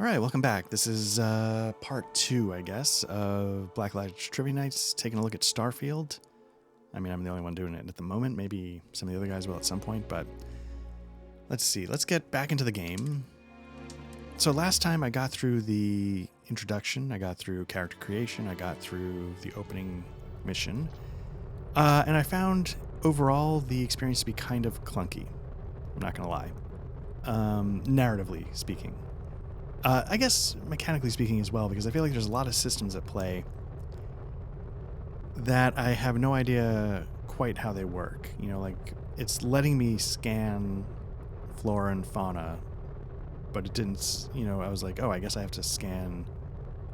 Alright, welcome back. This is part 2, I guess, of Blacklight's Trivia Nights, taking a look at Starfield. I mean, I'm the only one doing it at the moment. Maybe some of the other guys will at some point, but let's see. Let's get back into the game. So last time I got through the introduction, I got through character creation, I got through the opening mission, and I found overall the experience to be kind of clunky. I'm not going to lie. Narratively speaking. I guess mechanically speaking as well, because I feel like there's a lot of systems at play that I have no idea quite how they work. You know, like it's letting me scan flora and fauna, but it didn't, you know, I was like, oh, I guess I have to scan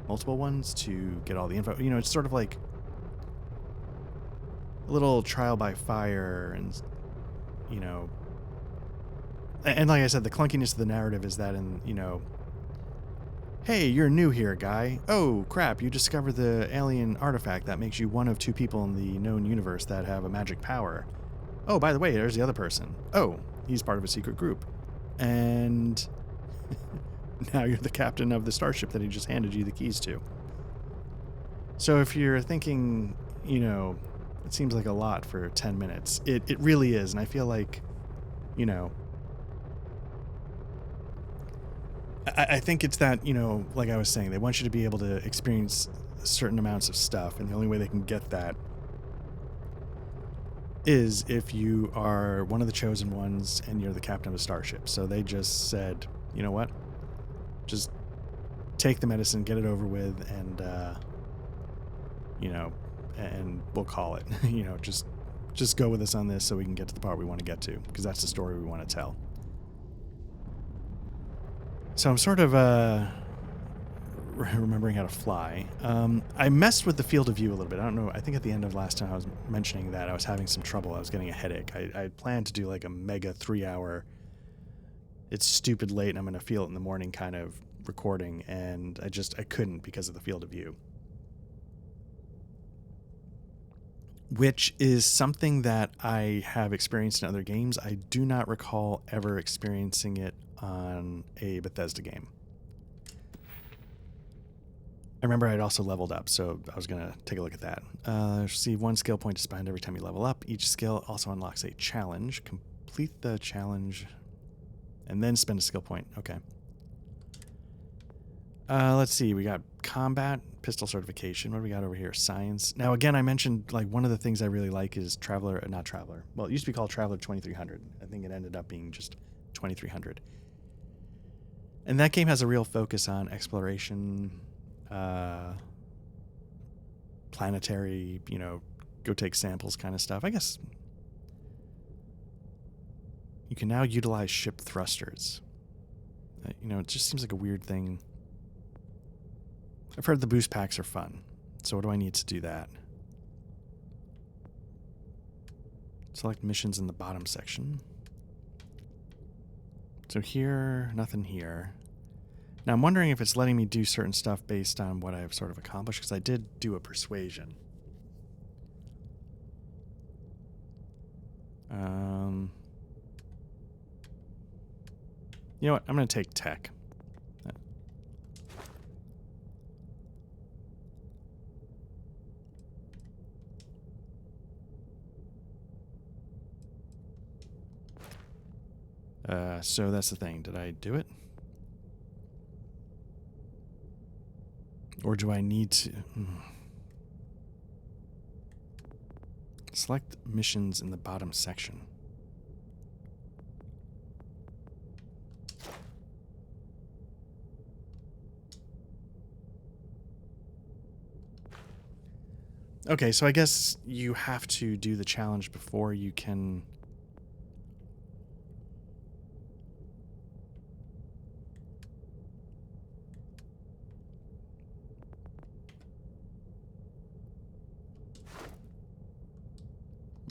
multiple ones to get all the info. You know, it's sort of like a little trial by fire and, you know, and like I said, the clunkiness of the narrative is that in, you know, hey, you're new here, guy. Oh, crap, you discovered the alien artifact that makes you one of 2 people in the known universe that have a magic power. Oh, by the way, there's the other person. Oh, he's part of a secret group. And now you're the captain of the starship that he just handed you the keys to. So if you're thinking, you know, it seems like a lot for 10 minutes, it really is. And I feel like, you know, I think it's that, you know, like I was saying, they want you to be able to experience certain amounts of stuff, and the only way they can get that is if you are one of the chosen ones and you're the captain of a starship. So they just said, you know what? Just take the medicine, get it over with, and, you know, and we'll call it. You know, just go with us on this so we can get to the part we want to get to, because that's the story we want to tell. So I'm sort of remembering how to fly. I messed with the field of view a little bit. I don't know. I think at the end of last time I was mentioning that I was having some trouble. I was getting a headache. I planned to do like a mega 3-hour, it's stupid late and I'm going to feel it in the morning kind of recording. And I couldn't because of the field of view. Which is something that I have experienced in other games. I do not recall ever experiencing it on a Bethesda game. I remember I'd also leveled up, so I was going to take a look at that. Receive 1 skill point to spend every time you level up. Each skill also unlocks a challenge. Complete the challenge and then spend a skill point. Okay. Let's see. We got combat, pistol certification. What do we got over here? Science. Now, again, I mentioned like one of the things I really like is not Traveler. Well, it used to be called Traveler 2300. I think it ended up being just 2300. And that game has a real focus on exploration, planetary, you know, go take samples kind of stuff. I guess you can now utilize ship thrusters. You know, it just seems like a weird thing. I've heard the boost packs are fun. So what do I need to do that? Select missions in the bottom section. So here, nothing here. Now I'm wondering if it's letting me do certain stuff based on what I've sort of accomplished, because I did do a persuasion. You know what? I'm going to take tech. So that's the thing. Did I do it? Or do I need to... Select missions in the bottom section. Okay, so I guess you have to do the challenge before you can...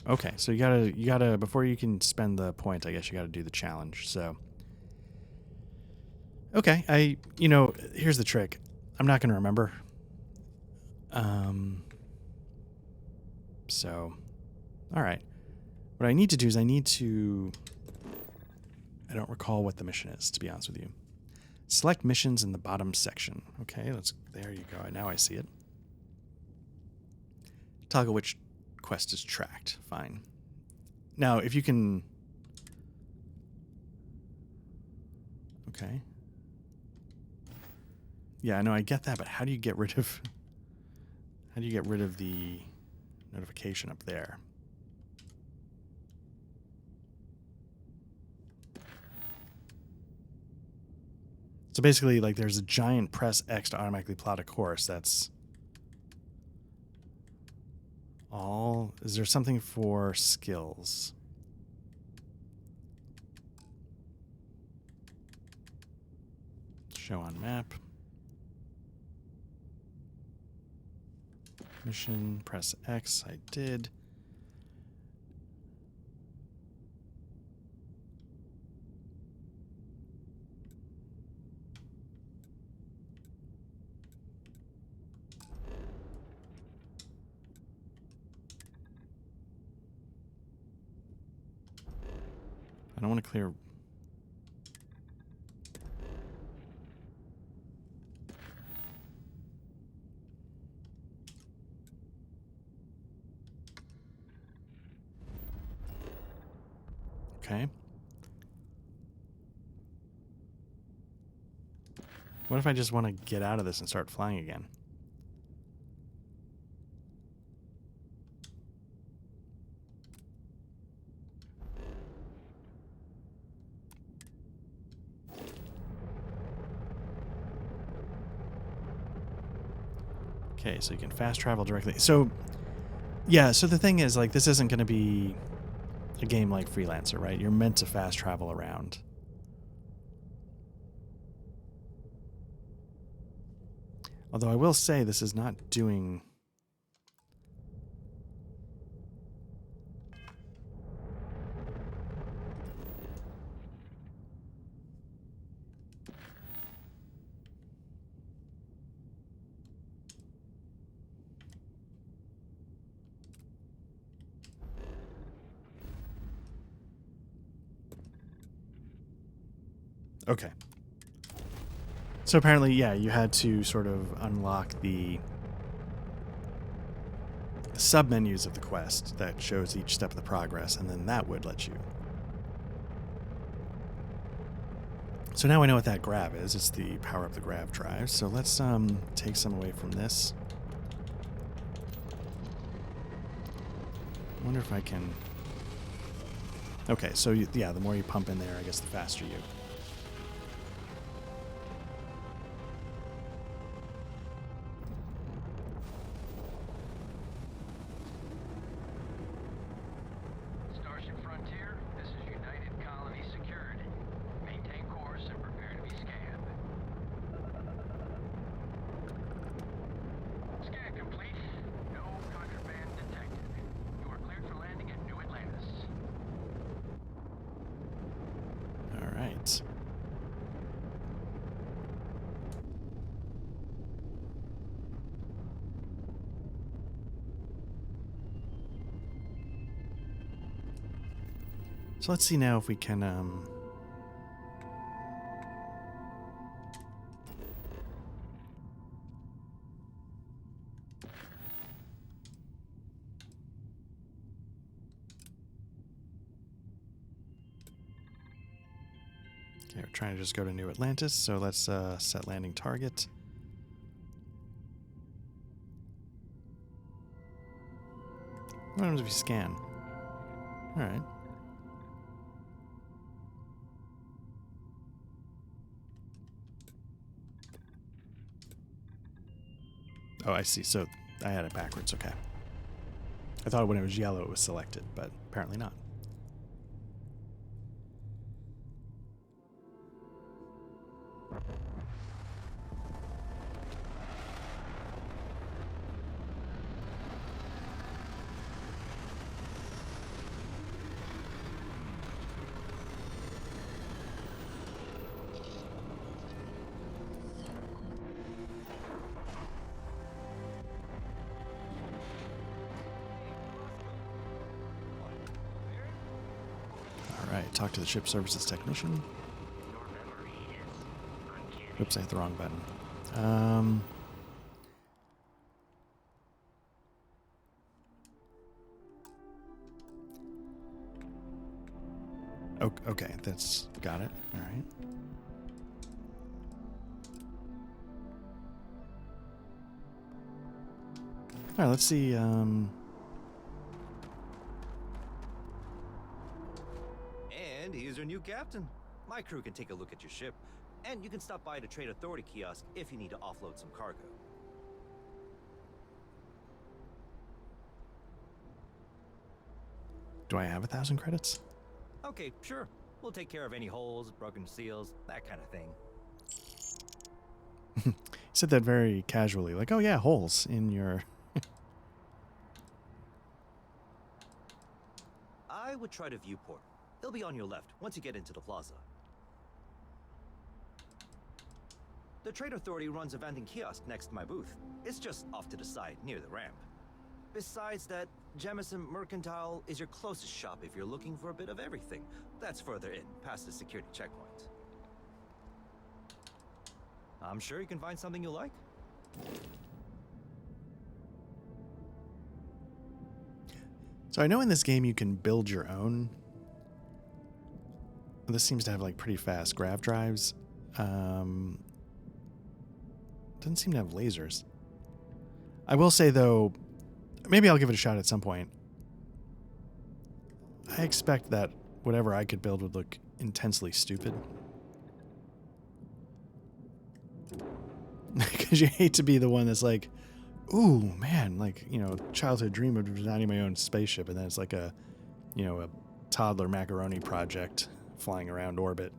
Okay, so you gotta, before you can spend the point, I guess you gotta do the challenge, so. Okay, you know, here's the trick. I'm not gonna remember. So, alright. What I need to do is I don't recall what the mission is, to be honest with you. Select missions in the bottom section. Okay, there you go. Now I see it. Toggle which quest is tracked. Fine. Now, if you can... Okay. Yeah, I know, I get that, but how do you get rid of... How do you get rid of the notification up there? So basically, like, there's a giant press X to automatically plot a course. That's all. Is there something for skills? Show on map. Mission, press X. I did. I don't want to clear... Okay. What if I just want to get out of this and start flying again? Okay, so you can fast travel directly. So, yeah, so the thing is, like, this isn't going to be a game like Freelancer, right? You're meant to fast travel around. Although I will say this is not doing... Okay. So apparently, yeah, you had to sort of unlock the sub-menus of the quest that shows each step of the progress, and then that would let you. So now I know what that grav is. It's the power up the grav drive. So let's take some away from this. I wonder if I can... Okay, so yeah, the more you pump in there, I guess the faster you... So let's see now if we can, Okay, we're trying to just go to New Atlantis, so let's set landing target. What happens if you scan? Alright. Oh, I see. So I had it backwards. Okay. I thought when it was yellow it was selected, but apparently not. Talk to the ship services technician. Your memory is uncanny. Oops, I hit the wrong button. Okay, that's got it. All right. All right, let's see. And here's your new captain. My crew can take a look at your ship, and you can stop by the Trade Authority kiosk if you need to offload some cargo. Do I have 1,000 credits? Okay, sure. We'll take care of any holes, broken seals, that kind of thing. You said that very casually, like, oh yeah, holes in your... I would try the viewport. It'll be on your left once you get into the plaza. The Trade Authority runs a vending kiosk next to my booth. It's just off to the side, near the ramp. Besides that, Jemison Mercantile is your closest shop if you're looking for a bit of everything. That's further in, past the security checkpoint. I'm sure you can find something you like. So I know in this game you can build your own. This seems to have like pretty fast grav drives. Doesn't seem to have lasers. I will say though, maybe I'll give it a shot at some point. I expect that whatever I could build would look intensely stupid. Because you hate to be the one that's like, ooh, man, like, you know, childhood dream of designing my own spaceship, and then it's like a, you know, a toddler macaroni project flying around orbit.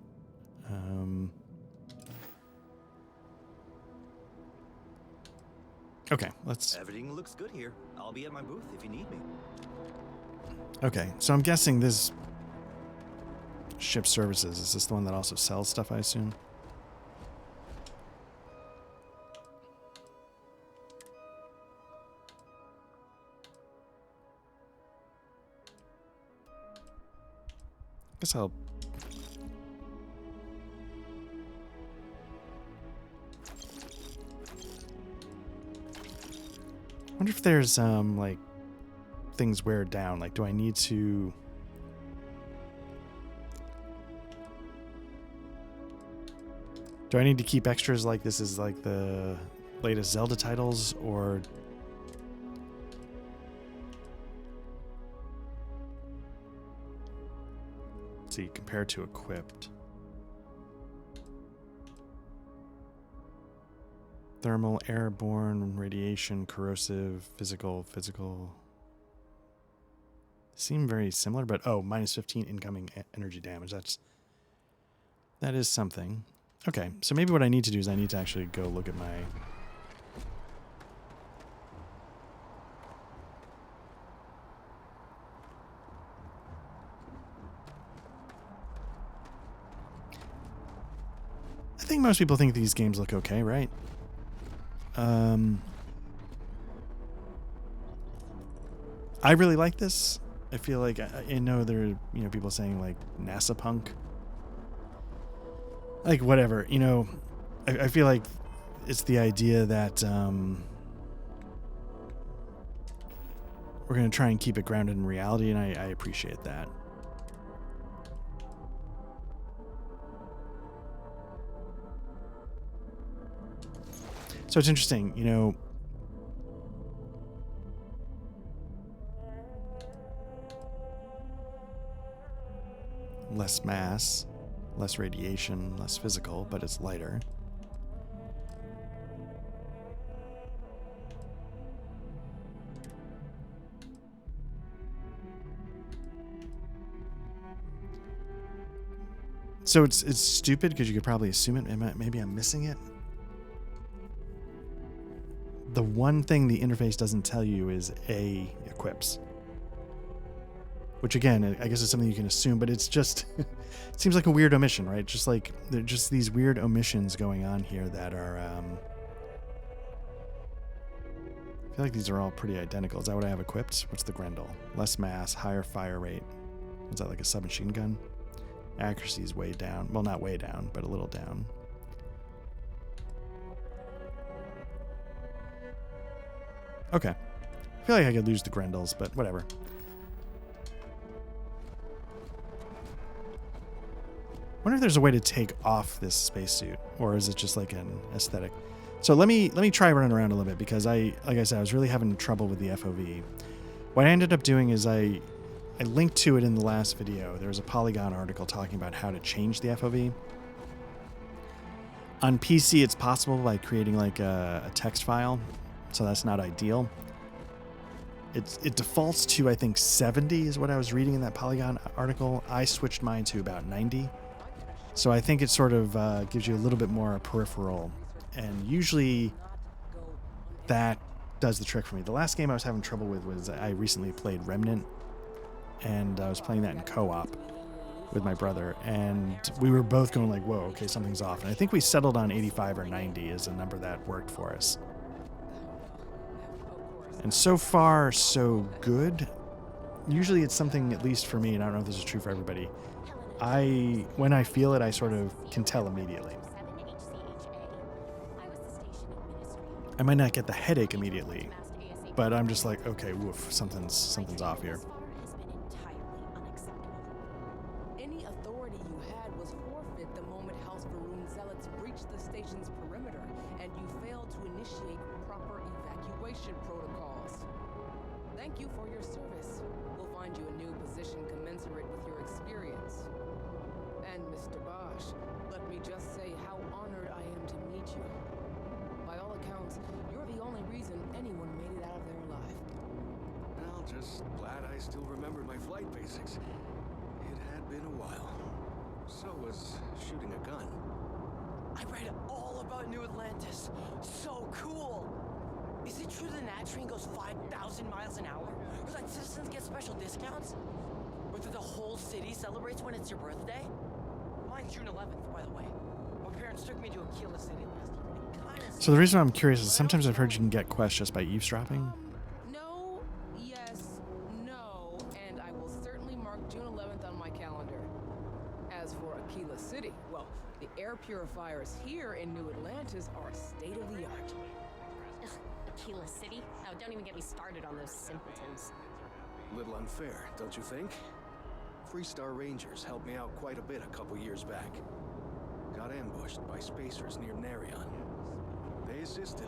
Okay, let's... Everything looks good here. I'll be at my booth if you need me. Okay, so I'm guessing this ship services, is this the one that also sells stuff, I assume? Guess I'll... I wonder if there's, like, things wear down. Like, do I need to... Do I need to keep extras like this is like the latest Zelda titles, or... Let's see, compared to equipped. Thermal, airborne, radiation, corrosive, physical. Seem very similar, but oh, minus 15 incoming energy damage. That is something. Okay, so maybe what I need to do is I need to actually go look at my... I think most people think these games look okay, right? I really like this. I feel like I know there are, you know, people saying like NASA punk. Like whatever, you know, I feel like it's the idea that we're going to try and keep it grounded in reality, and I appreciate that. So it's interesting, you know, less mass, less radiation, less physical, but it's lighter. So it's stupid because you could probably assume it. Maybe I'm missing it. The one thing the interface doesn't tell you is A, equips. Which again, I guess is something you can assume, but it's just, it seems like a weird omission, right? Just like, there are just these weird omissions going on here that are, I feel like these are all pretty identical. Is that what I have equipped? What's the Grendel? Less mass, higher fire rate. Is that like a submachine gun? Accuracy is way down. Well, not way down, but a little down. Okay. I feel like I could lose the Grendels, but whatever. Wonder if there's a way to take off this spacesuit, or is it just like an aesthetic? So let me try running around a little bit, because like I said, I was really having trouble with the FOV. What I ended up doing is I linked to it in the last video. There was a Polygon article talking about how to change the FOV. On PC, it's possible by creating like a text file, so that's not ideal. It defaults to, I think, 70 is what I was reading in that Polygon article. I switched mine to about 90. So I think it sort of gives you a little bit more peripheral, and usually that does the trick for me. The last game I was having trouble with was I recently played Remnant, and I was playing that in co-op with my brother, and we were both going like, whoa, okay, something's off. And I think we settled on 85 or 90 as a number that worked for us. And so far, so good. Usually it's something, at least for me, and I don't know if this is true for everybody, when I feel it, I sort of can tell immediately. I might not get the headache immediately, but I'm just like, okay, woof, something's off here. Any authority you had was forfeit the moment House Varun zealots breached the station's perimeter, and you failed to initiate proper evacuation protocols. Thank you for your service. We'll find you a new position commensurate with your experience. And Mr. Bosch, let me just say how honored I am to meet you. By all accounts, you're the only reason anyone made it out of there alive. Well, just glad I still remembered my flight basics. It had been a while. So was shooting a gun. I read all about New Atlantis. So cool! Is it true the Nat train goes 5,000 miles an hour? Or that citizens get special discounts? Or that the whole city celebrates when it's your birthday? Mine's June 11th, by the way. My parents took me to Aquila City last year. So the reason I'm curious is sometimes I've heard you can get quests just by eavesdropping. No, yes, no, and I will certainly mark June 11th on my calendar. As for Aquila City, well, the air purifiers here in New Atlantis are state of the art. Ugh, Aquila City? Oh, don't even get me started on those simpletons. Little unfair, don't you think? Freestar Rangers helped me out quite a bit a couple years back. Got ambushed by spacers near Narion. They assisted,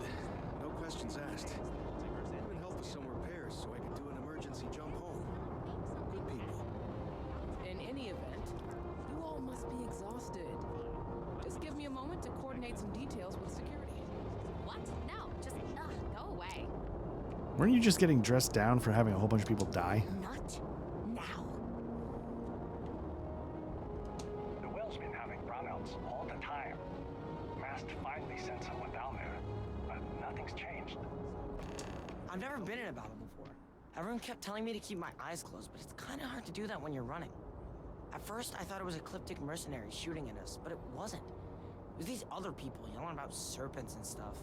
no questions asked. Even helped with some repairs so I could do an emergency jump home. Good people. In any event, you all must be exhausted. Just give me a moment to coordinate some details with security. What? No, just, go away. Weren't you just getting dressed down for having a whole bunch of people die? Not now. The well's been having brownouts all the time. Mast finally sent someone down there, but nothing's changed. I've never been in a battle before. Everyone kept telling me to keep my eyes closed, but it's kind of hard to do that when you're running. At first, I thought it was ecliptic mercenaries shooting at us, but it wasn't. It was these other people yelling about serpents and stuff.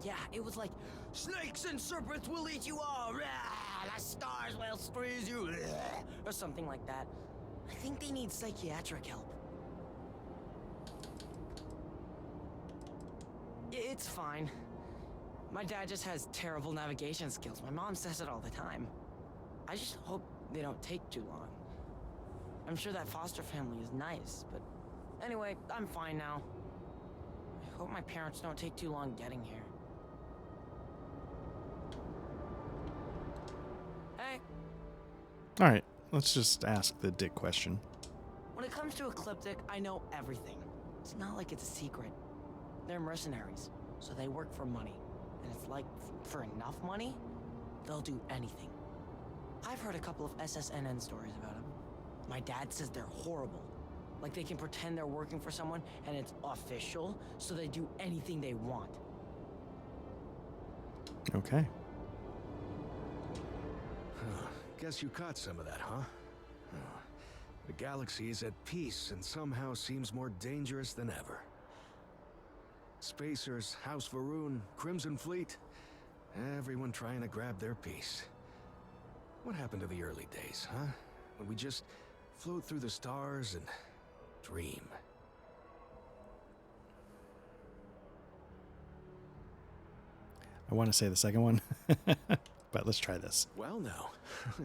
Yeah, it was like, snakes and serpents will eat you all, rah, the stars will squeeze you, rah, or something like that. I think they need psychiatric help. It's fine. My dad just has terrible navigation skills. My mom says it all the time. I just hope they don't take too long. I'm sure that foster family is nice, but anyway, I'm fine now. I hope my parents don't take too long getting here. Hey, All right, let's just ask the dick question. when it comes to Ecliptic, I know everything. It's not like it's a secret. They're mercenaries, so they work for money. And it's like, for enough money, they'll do anything. I've heard a couple of SSNN stories about them. My dad says they're horrible. Like they can pretend they're working for someone and it's official, so they do anything they want. Okay. Guess you caught some of that, huh? The galaxy is at peace and somehow seems more dangerous than ever. Spacers, House Varun, Crimson Fleet, everyone trying to grab their piece. What happened to the early days, huh? When we just float through the stars and dream. I want to say the second one, but let's try this. Well now,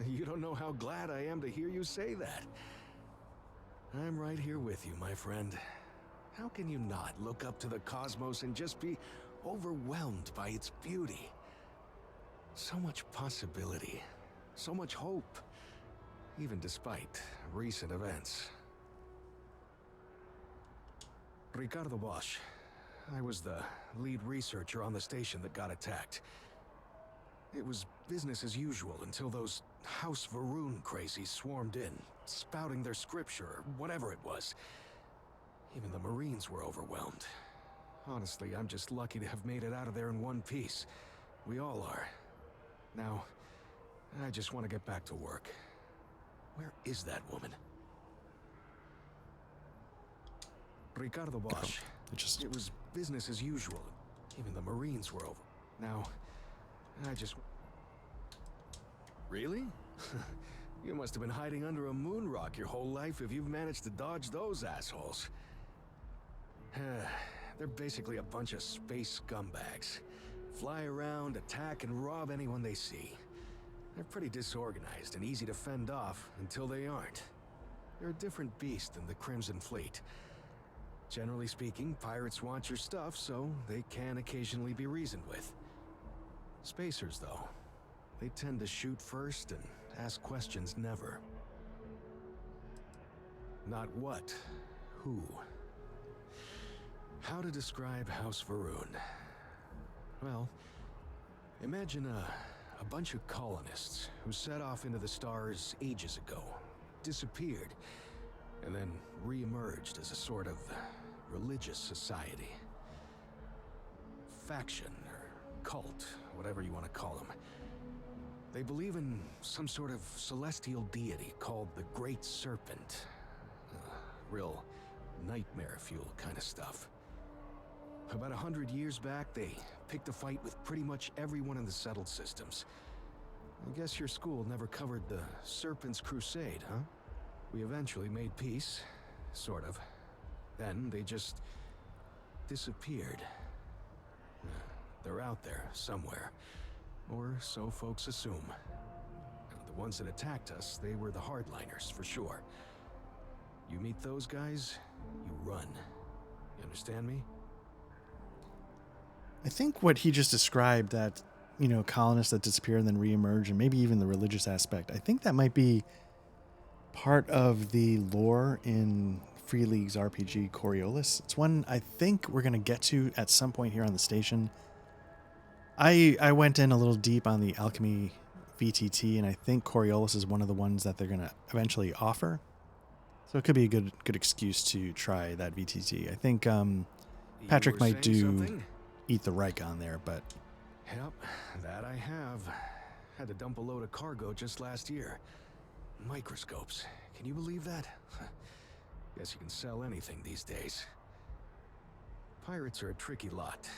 you don't know how glad I am to hear you say that. I'm right here with you, my friend. How can you not look up to the cosmos and just be overwhelmed by its beauty? So much possibility, so much hope, even despite recent events. Ricardo Bosch. I was the lead researcher on the station that got attacked. It was business as usual until those House Varun crazies swarmed in, spouting their scripture or whatever it was. Even the Marines were overwhelmed. Honestly, I'm just lucky to have made it out of there in one piece. We all are. Now, I just want to get back to work. Where is that woman? Ricardo Bosch. It was business as usual. Even the Marines were over. Now, I just... Really? You must have been hiding under a moon rock your whole life if you've managed to dodge those assholes. They're basically a bunch of space scumbags. Fly around, attack, and rob anyone they see. They're pretty disorganized and easy to fend off until they aren't. They're a different beast than the Crimson Fleet. Generally speaking, pirates want your stuff, so they can occasionally be reasoned with. Spacers, though, they tend to shoot first and ask questions never. Not what, who. How to describe House Varun? Well, imagine a bunch of colonists who set off into the stars ages ago, disappeared, and then re-emerged as a sort of religious society. Faction, or cult, whatever you want to call them. They believe in some sort of celestial deity called the Great Serpent. Real nightmare fuel kind of stuff. About 100 years back, they picked a fight with pretty much everyone in the settled systems. I guess your school never covered the Serpent's Crusade, huh? We eventually made peace, sort of. Then they just disappeared. They're out there somewhere, or so folks assume. The ones that attacked us, they were the hardliners, for sure. You meet those guys, you run. You understand me? I think what he just described, that, you know, colonists that disappear and then reemerge, and maybe even the religious aspect, I think that might be part of the lore in Free League's RPG Coriolis. It's one I think we're going to get to at some point here on the station. I went in a little deep on the Alchemy VTT, and I think Coriolis is one of the ones that they're going to eventually offer. So it could be a good excuse to try that VTT. I think Patrick might do something? Eat the Reich on there, but... Yep, that I have. Had to dump a load of cargo just last year. Microscopes. Can you believe that? Guess you can sell anything these days. Pirates are a tricky lot.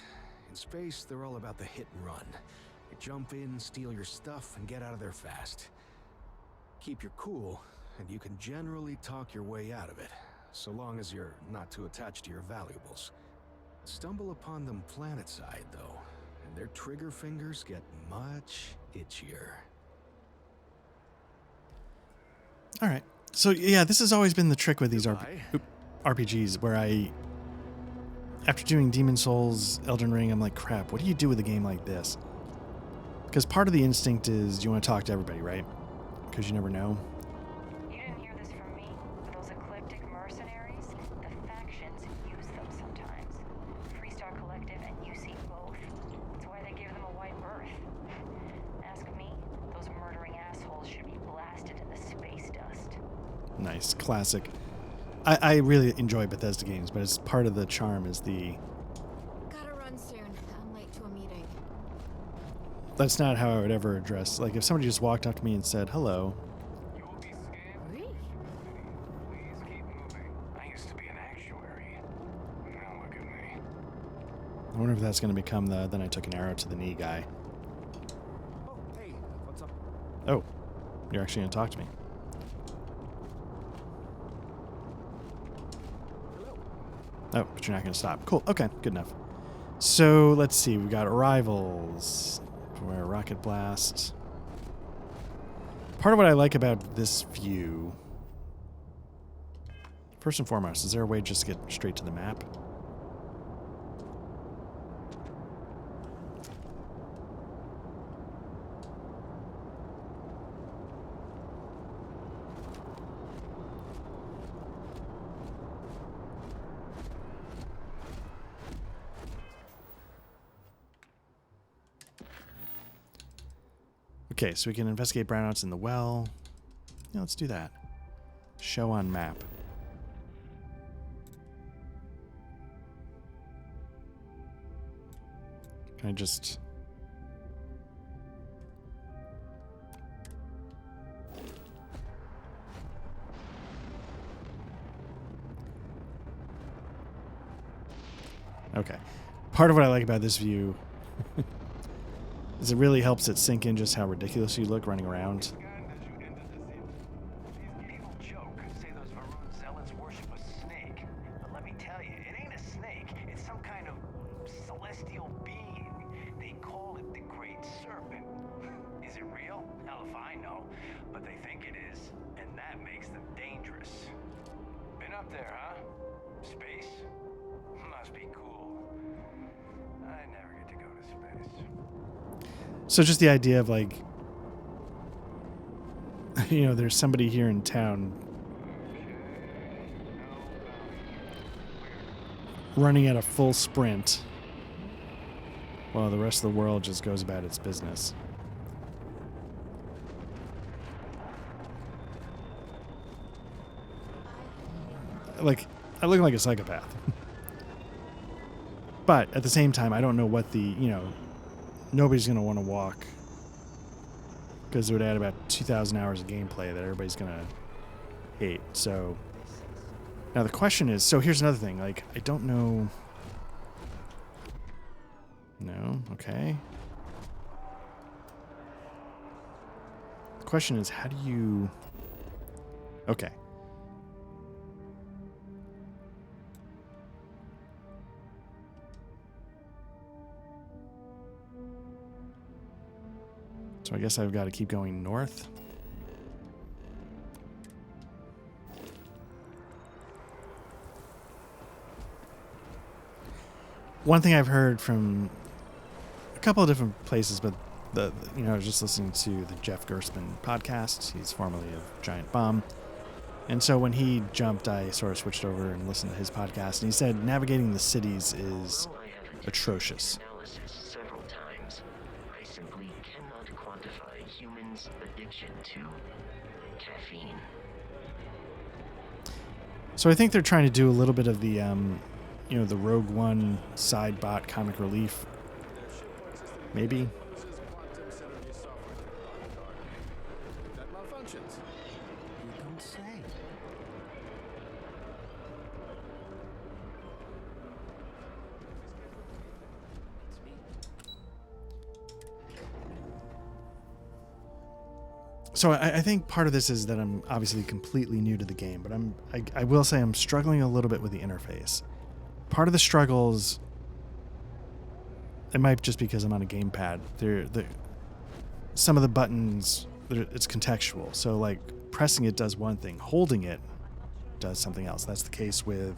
In space, they're all about the hit and run. You jump in, steal your stuff, and get out of there fast. Keep your cool, and you can generally talk your way out of it, so long as you're not too attached to your valuables. Stumble upon them planetside, though, and their trigger fingers get much itchier. All right. So, yeah, this has always been the trick with these RPGs, where after doing Demon Souls, Elden Ring, I'm like, crap, what do you do with a game like this? Because part of the instinct is you want to talk to everybody, right? Because you never know. You didn't hear this from me. Those ecliptic mercenaries, the factions use them sometimes. Freestar Collective and UC both. That's why they give them a wide berth. Ask me, those murdering assholes should be blasted in the space dust. Nice. Classic. I really enjoy Bethesda games, but it's part of the charm is the... Gotta run soon. I'm late to a meeting. That's not how I would ever address... Like, if somebody just walked up to me and said, hello... You'll be scanned. Please keep moving. I used to be an actuary. Now look at me. I wonder if that's going to become the then I took an arrow to the knee guy. Oh, hey, what's up? Oh, you're actually going to talk to me. Hello. Oh, but you're not going to stop. Cool. Okay, good enough. So let's see. We got arrivals. Where rocket blast. Part of what I like about this view. First and foremost, is there a way just to get straight to the map? Okay, so we can investigate brownouts in the well. Yeah, let's do that. Show on map. Can I just... Okay. Part of what I like about this view is it really helps it sink in just how ridiculous you look running around. People joke, say those Varun zealots worship a snake. But let me tell you, it ain't a snake. It's some kind of celestial being. They call it the Great Serpent. Is it real? Hell if I know. But they think it is. And that makes them dangerous. Been up there, huh? Space? Must be cool. I never get to go to space. So just the idea of like, you know, there's somebody here in town running at a full sprint while the rest of the world just goes about its business. Like, I look like a psychopath. But at the same time, I don't know what the, you know, nobody's going to want to walk because it would add about 2,000 hours of gameplay that everybody's going to hate. So now the question is, so here's another thing. Like, I don't know. No. Okay. The question is, how do you... Okay. So I guess I've got to keep going north. One thing I've heard from a couple of different places, but you know, I was just listening to the Jeff Gerstmann podcast. He's formerly of Giant Bomb. And so when he jumped, I sort of switched over and listened to his podcast. And he said navigating the cities is atrocious. To caffeine. So I think they're trying to do a little bit of the, you know, the Rogue One side bot comic relief. Maybe. That malfunctions. You don't say. So I think part of this is that I'm obviously completely new to the game, but I will say I'm struggling a little bit with the interface. Part of the struggles, it might just because I'm on a gamepad. Some of the buttons, it's contextual. So like pressing it does one thing, holding it does something else. That's the case with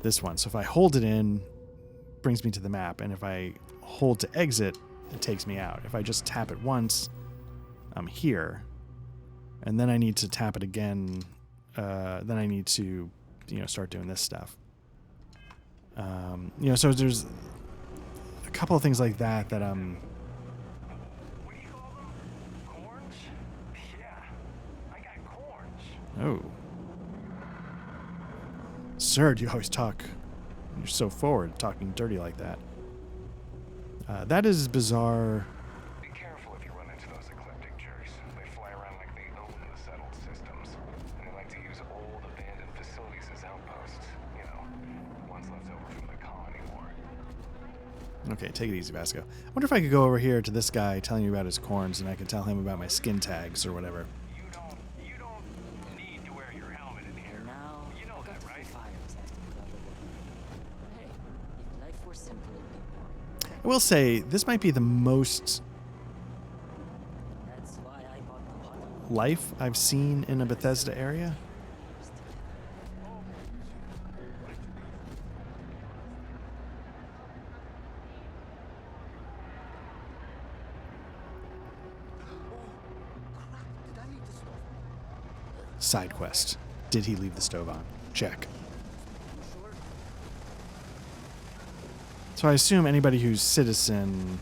this one. So if I hold it in, it brings me to the map, and if I hold to exit, it takes me out. If I just tap it once, I'm here, and then I need to tap it again. Then I need to, you know, start doing this stuff. You know, so there's a couple of things like that that What do you call them? Corns? Yeah, I got corns. Oh, sir, you always talk. You're so forward, talking dirty like that. That is bizarre. Be careful if you run into those eclectic jerks. They fly around like they own the settled systems. And they like to use old abandoned facilities as outposts. You know, ones left over from the colony war. Okay, take it easy, Vasco. I wonder if I could go over here to this guy telling me about his corns, and I could tell him about my skin tags or whatever. You don't need to wear your helmet in here. Now, You know that, right? fires. Hey, if life I will say, this might be the most That's why I bought the hut. life I've seen in a Bethesda area. Side quest. Did he leave the stove on? Check. So I assume anybody who's citizen...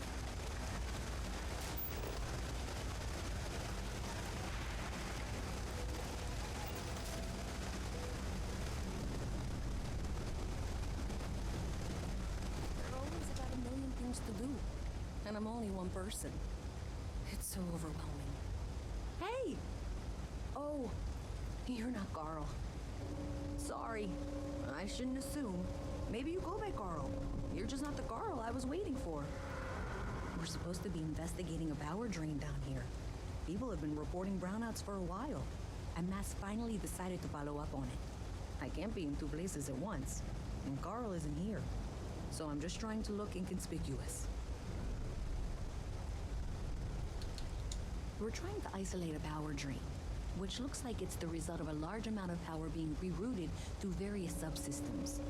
There are always about a million things to do, and I'm only one person. It's so overwhelming. Hey! Oh, you're not Carl. Sorry, I shouldn't assume. Maybe you go by Carl. You're just not the Carl I was waiting for. We're supposed to be investigating a power drain down here. People have been reporting brownouts for a while, and Mass finally decided to follow up on it. I can't be in two places at once, and Carl isn't here. So I'm just trying to look inconspicuous. We're trying to isolate a power drain, which looks like it's the result of a large amount of power being rerouted through various subsystems.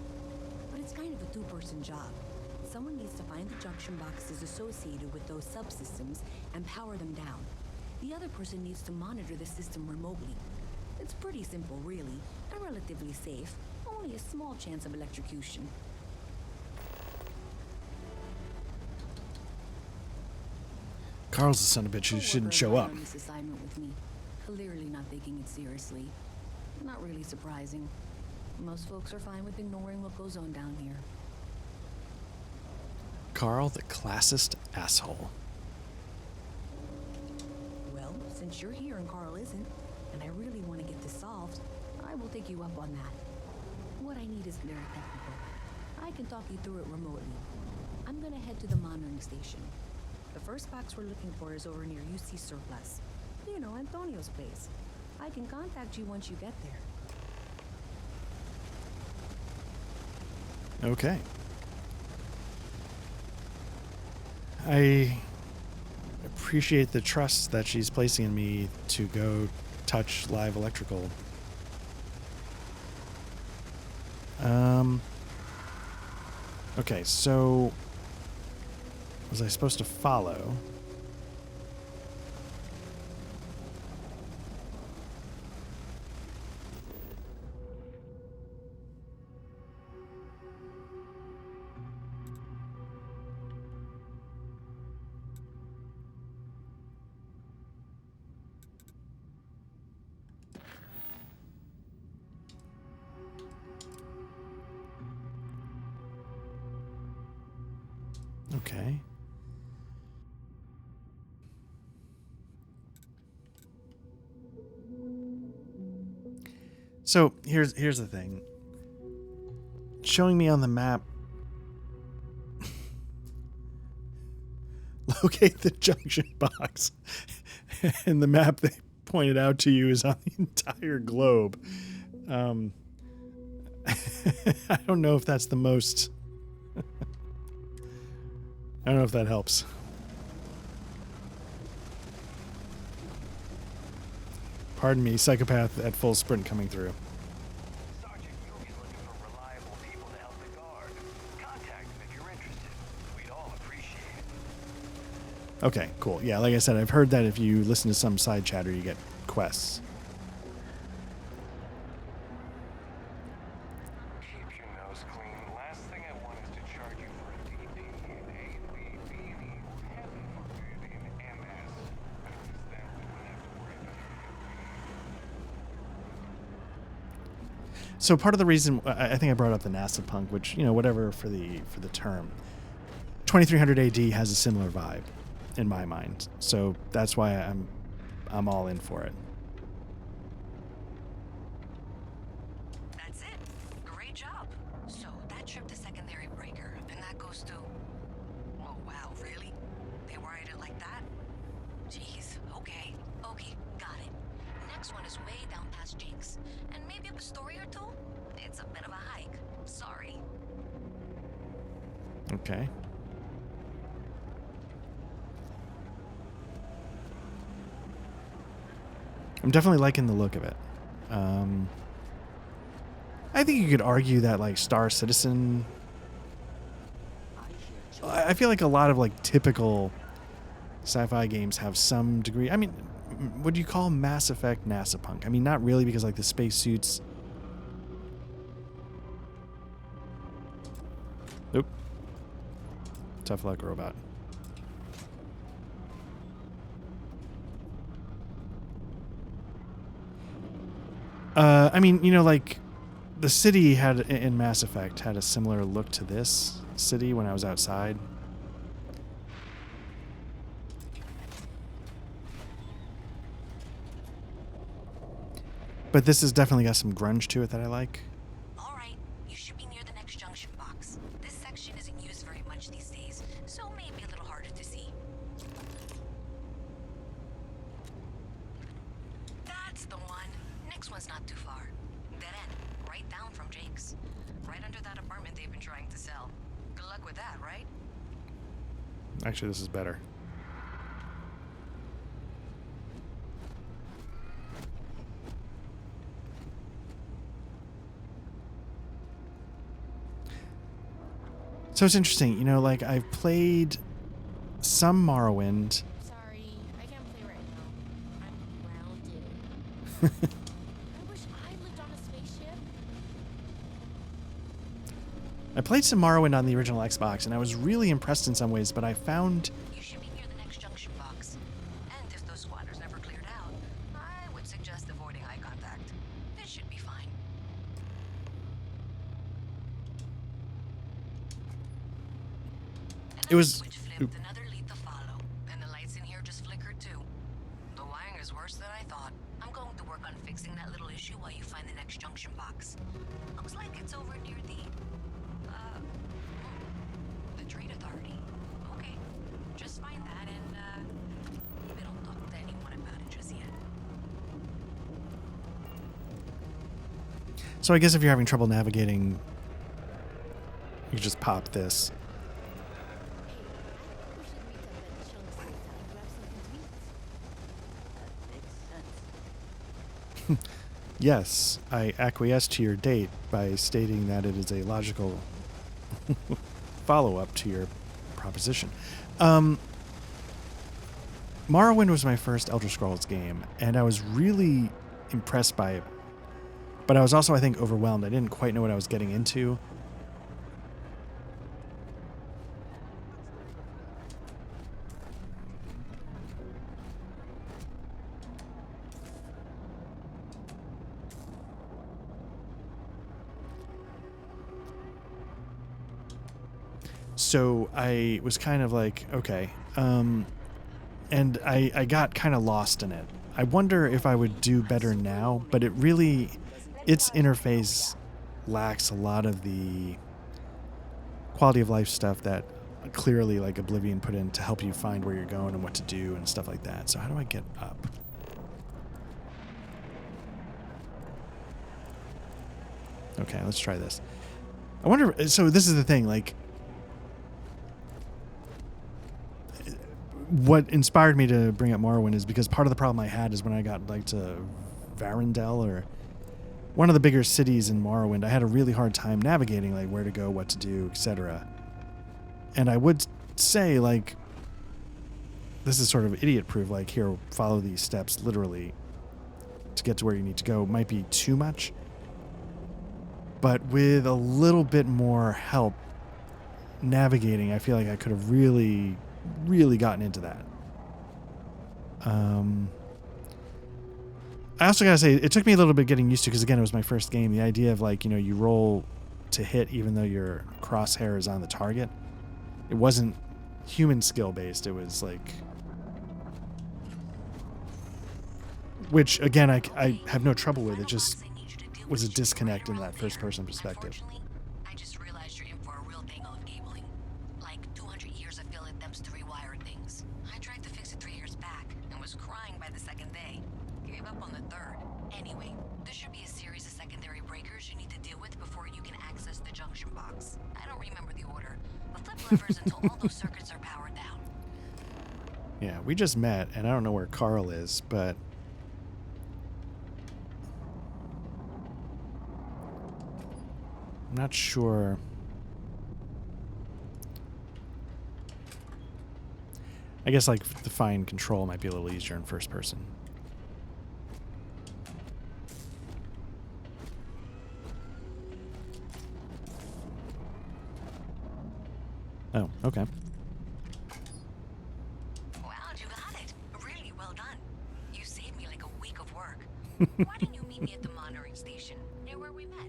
But it's kind of a two-person job. Someone needs to find the junction boxes associated with those subsystems and power them down. The other person needs to monitor the system remotely. It's pretty simple, really, and relatively safe. Only a small chance of electrocution. Carl's the son of a bitch who shouldn't show up. On this assignment with me, clearly not taking it seriously. Not really surprising. Most folks are fine with ignoring what goes on down here. Carl, the classist asshole. Well, since you're here and Carl isn't, and I really want to get this solved, I will take you up on that. What I need is very technical. I can talk you through it remotely. I'm gonna head to the monitoring station. The first box we're looking for is over near UC Surplus. You know, Antonio's place. I can contact you once you get there. Okay. I appreciate the trust that she's placing in me to go touch live electrical. Okay, so was I supposed to follow? Okay. So here's the thing. Showing me on the map, locate the junction box, and the map they pointed out to you is on the entire globe. I don't know if that's the most. I don't know if that helps. Pardon me, psychopath at full sprint coming through. Sergeant Yugi's looking for reliable people to help the guard. Contact them if you're interested. We'd all appreciate it. Okay, cool. Yeah, like I said, I've heard that if you listen to some side chatter, you get quests. Keep your nose clean. Last thing I want is to charge you for a DP in ABB, heaven forbid, in MS. At least then we wouldn't have to worry about it. So part of the reason I think I brought up the NASA punk, which, you know, whatever for the term, 2300 AD has a similar vibe in my mind. So that's why I'm all in for it. That's it. Great job. So that tripped the secondary breaker, and that goes to... Oh, wow, really? They wired it like that? Jeez, okay, got it. Next one is way down past Jake's, and maybe up a story or two? It's a bit of a hike. Sorry. Okay. I'm definitely liking the look of it. I think you could argue that like Star Citizen. I feel like a lot of like typical sci-fi games have some degree. I mean, what do you call Mass Effect NASA punk? I mean, not really, because like the spacesuits. Nope. Tough luck, robot. I mean, you know, like the city had in Mass Effect had a similar look to this city when I was outside. But this has definitely got some grunge to it that I like. All right, you should be near the next junction box. This section isn't used very much these days, so maybe a little harder to see. That's the one. Next one's not too far. Dead end, right down from Jake's. Right under that apartment they've been trying to sell. Good luck with that, right? Actually, this is better. So it's interesting, you know, like I've played some Morrowind. Sorry, I can't play right now. I'm grounded. I wish I lived on a spaceship. I played some Morrowind on the original Xbox, and I was really impressed in some ways, but I found... You should be near the next junction box. And if those squatters never cleared out, I would suggest avoiding eye contact. This should be fine. It was... Switch flipped, another lead to follow, and the lights in here just flickered too. The wiring is worse than I thought. I'm going to work on fixing that little issue while you find the next junction box. Looks like it's over near the Trade Authority. Okay, just find that and maybe don't talk to anyone about it just yet. So I guess if you're having trouble navigating, you just pop this. Yes, I acquiesce to your date by stating that it is a logical follow-up to your proposition. Morrowind was my first Elder Scrolls game, and I was really impressed by it. But I was also, I think, overwhelmed. I didn't quite know what I was getting into. So I was kind of like, okay. And I got kind of lost in it. I wonder if I would do better now, but it really, its interface lacks a lot of the quality of life stuff that clearly like Oblivion put in to help you find where you're going and what to do and stuff like that. So how do I get up? Okay, let's try this. I wonder, so this is the thing, like, what inspired me to bring up Morrowind is because part of the problem I had is when I got like to Varendell, or one of the bigger cities in Morrowind, I had a really hard time navigating like where to go, what to do, etc. And I would say like, this is sort of idiot proof, like here, follow these steps literally to get to where you need to go. Might be too much, but with a little bit more help navigating, I feel like I could have really gotten into that. I also gotta say, it took me a little bit getting used to, because again, it was my first game. The idea of like, you know, you roll to hit even though your crosshair is on the target. It wasn't human skill based. It was like, which again, I have no trouble with. It just was a disconnect in that first person perspective. I just realized you're in for a real tangle of cabling. Like 200 years of field attempts to rewire things. I tried to fix it 3 years back and was crying by the second day. Gave up on the third. Anyway, there should be a series of secondary breakers you need to deal with before you can access the junction box. I don't remember the order, but flip levers until all those circuits are powered down. Yeah, we just met, and I don't know where Carl is, but not sure. I guess like the fine control might be a little easier in first person. Oh, okay. Wow, you got it. Really well done. You saved me like a week of work. Why didn't you meet me at the monitoring station, near where we met?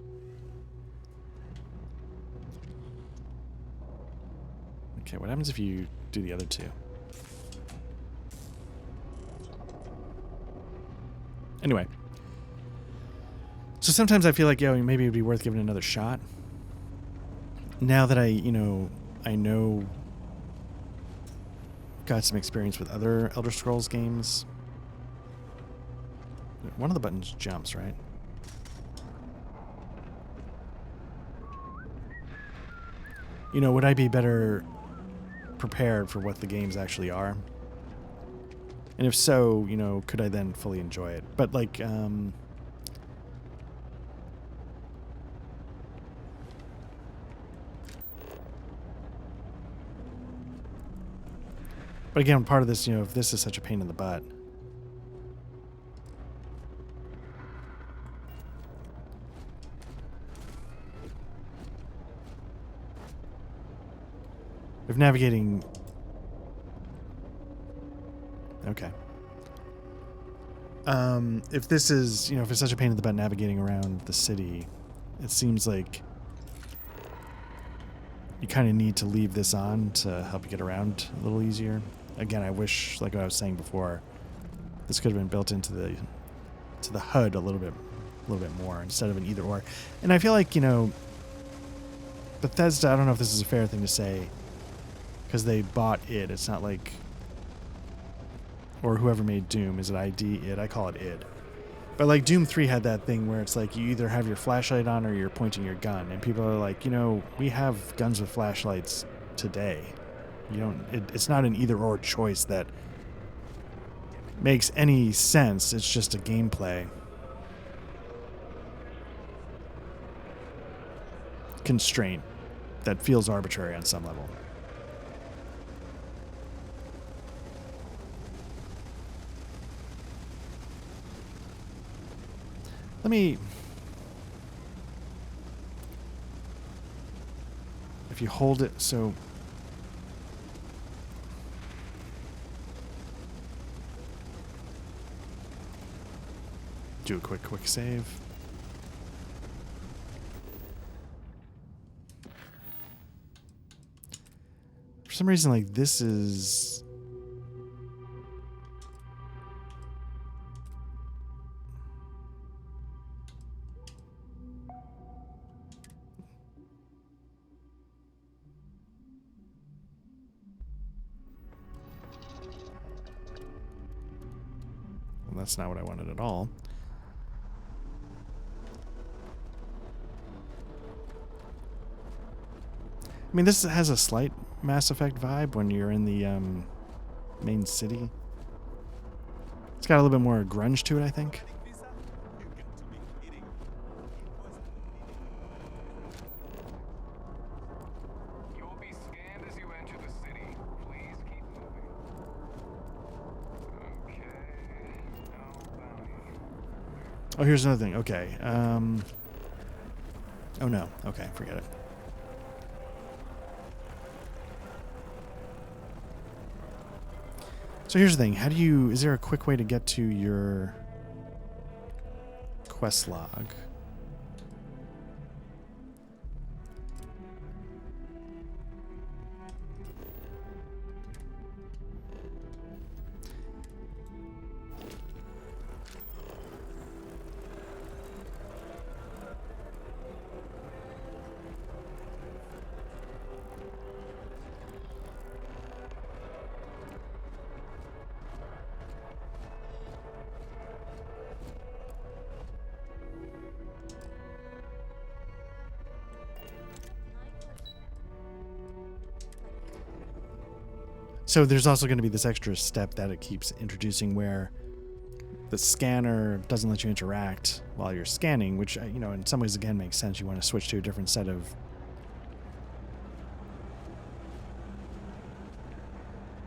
Okay, what happens if you do the other two? Anyway. So sometimes I feel like, yo, maybe it'd be worth giving it another shot. Now that I know got some experience with other Elder Scrolls games. One of the buttons jumps, right? You know, would I be better prepared for what the games actually are? And if so, you know, could I then fully enjoy it? But like, but again, part of this, you know, if this is such a pain in the butt, if navigating, okay. If this is, you know, if it's such a pain in the butt navigating around the city, it seems like you kind of need to leave this on to help you get around a little easier. Again, I wish, like I was saying before, this could have been built into the HUD a little bit more instead of an either or. And I feel like, you know, Bethesda, I don't know if this is a fair thing to say, because they bought id. It's not like, or whoever made Doom, is it ID, id? I call it id. But like Doom 3 had that thing where it's like you either have your flashlight on or you're pointing your gun, and people are like, you know, we have guns with flashlights today. You don't. It's not an either or choice that makes any sense. It's just a gameplay constraint that feels arbitrary on some level. Let me. If you hold it, so. Do a quick save. For some reason, like, this is... Well, that's not what I wanted at all. I mean, this has a slight Mass Effect vibe when you're in the main city. It's got a little bit more grunge to it, I think. You'll be scanned as you enter the city. Please keep moving. Okay. No bounty. Oh, here's another thing. Okay. Oh no. Okay, forget it. So here's the thing. How do you... Is there a quick way to get to your quest log? So there's also going to be this extra step that it keeps introducing where the scanner doesn't let you interact while you're scanning, which, you know, in some ways, again, makes sense. You want to switch to a different set of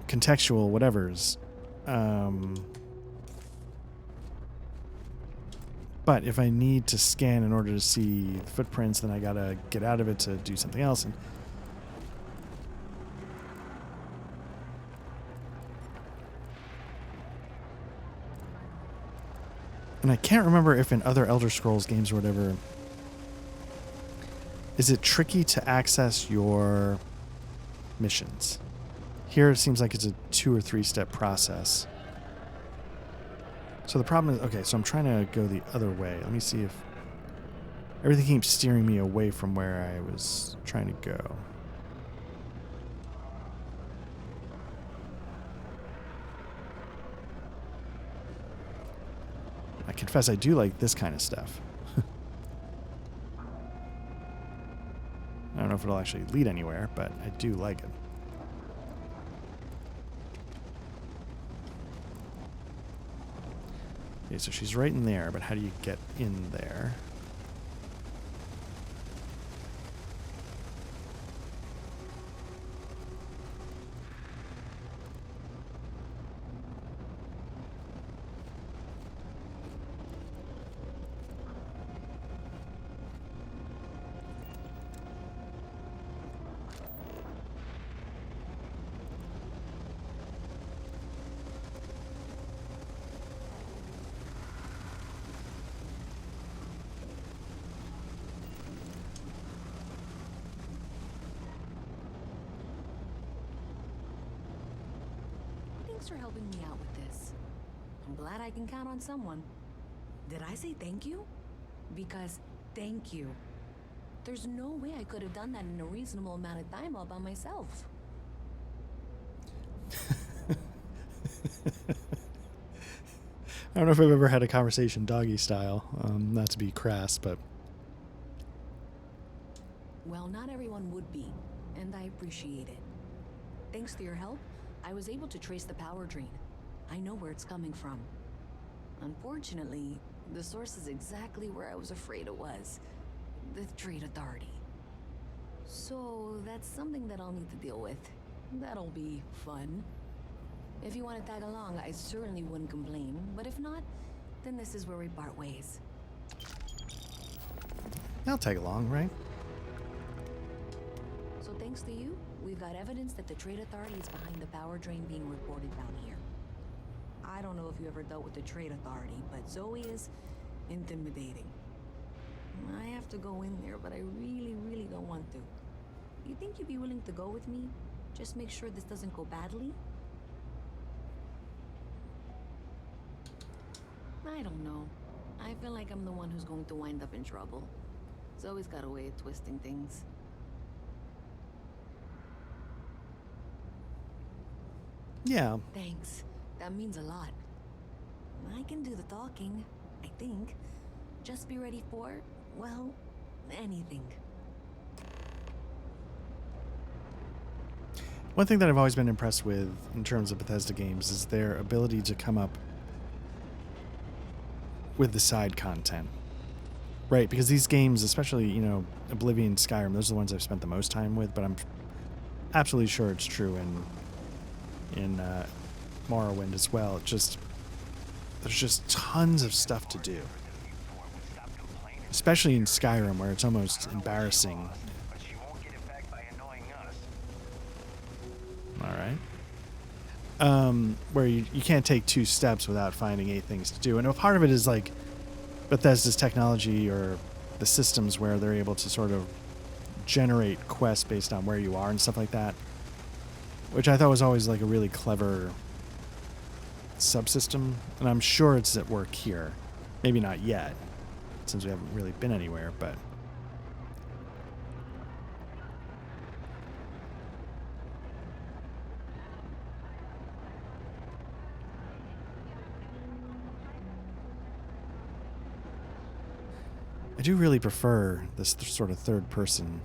contextual whatevers. But if I need to scan in order to see the footprints, then I gotta get out of it to do something else. And I can't remember if in other Elder Scrolls games or whatever, is it tricky to access your missions? Here it seems like it's a 2 or 3 step process. So the problem is, okay, so I'm trying to go the other way. Let me see if everything keeps steering me away from where I was trying to go. I confess I do like this kind of stuff. I don't know if it'll actually lead anywhere, but I do like it. Okay, so she's right in there, but how do you get in there? Thanks for helping me out with this. I'm glad I can count on someone. Did I say thank you? Because thank you. There's no way I could have done that in a reasonable amount of time all by myself. I don't know if I've ever had a conversation doggy style, not to be crass, but... Well, not everyone would be, and I appreciate it. Thanks to your help, I was able to trace the power drain. I know where it's coming from. Unfortunately, the source is exactly where I was afraid it was. The Trade Authority. So that's something that I'll need to deal with. That'll be fun. If you want to tag along, I certainly wouldn't complain. But if not, then this is where we part ways. I'll tag along, right? So thanks to you, we've got evidence that the Trade Authority is behind the power drain being reported down here. I don't know if you ever dealt with the Trade Authority, but Zoe is intimidating. I have to go in there, but I really don't want to. You think you'd be willing to go with me? Just make sure this doesn't go badly? I don't know. I feel like I'm the one who's going to wind up in trouble. Zoe's got a way of twisting things. Yeah. Thanks. That means a lot. I can do the talking, I think. Just be ready for, well, anything. One thing that I've always been impressed with in terms of Bethesda games is their ability to come up with the side content. Right, because these games, especially, you know, Oblivion, Skyrim, those are the ones I've spent the most time with, but I'm absolutely sure it's true in Morrowind as well. It just, there's just tons of stuff to do. Especially in Skyrim, where it's almost embarrassing. Alright. Where you can't take 2 steps without finding 8 things to do. And a part of it is like Bethesda's technology or the systems where they're able to sort of generate quests based on where you are and stuff like that. Which I thought was always like a really clever subsystem. And I'm sure it's at work here. Maybe not yet, since we haven't really been anywhere, but... I do really prefer this sort of third person.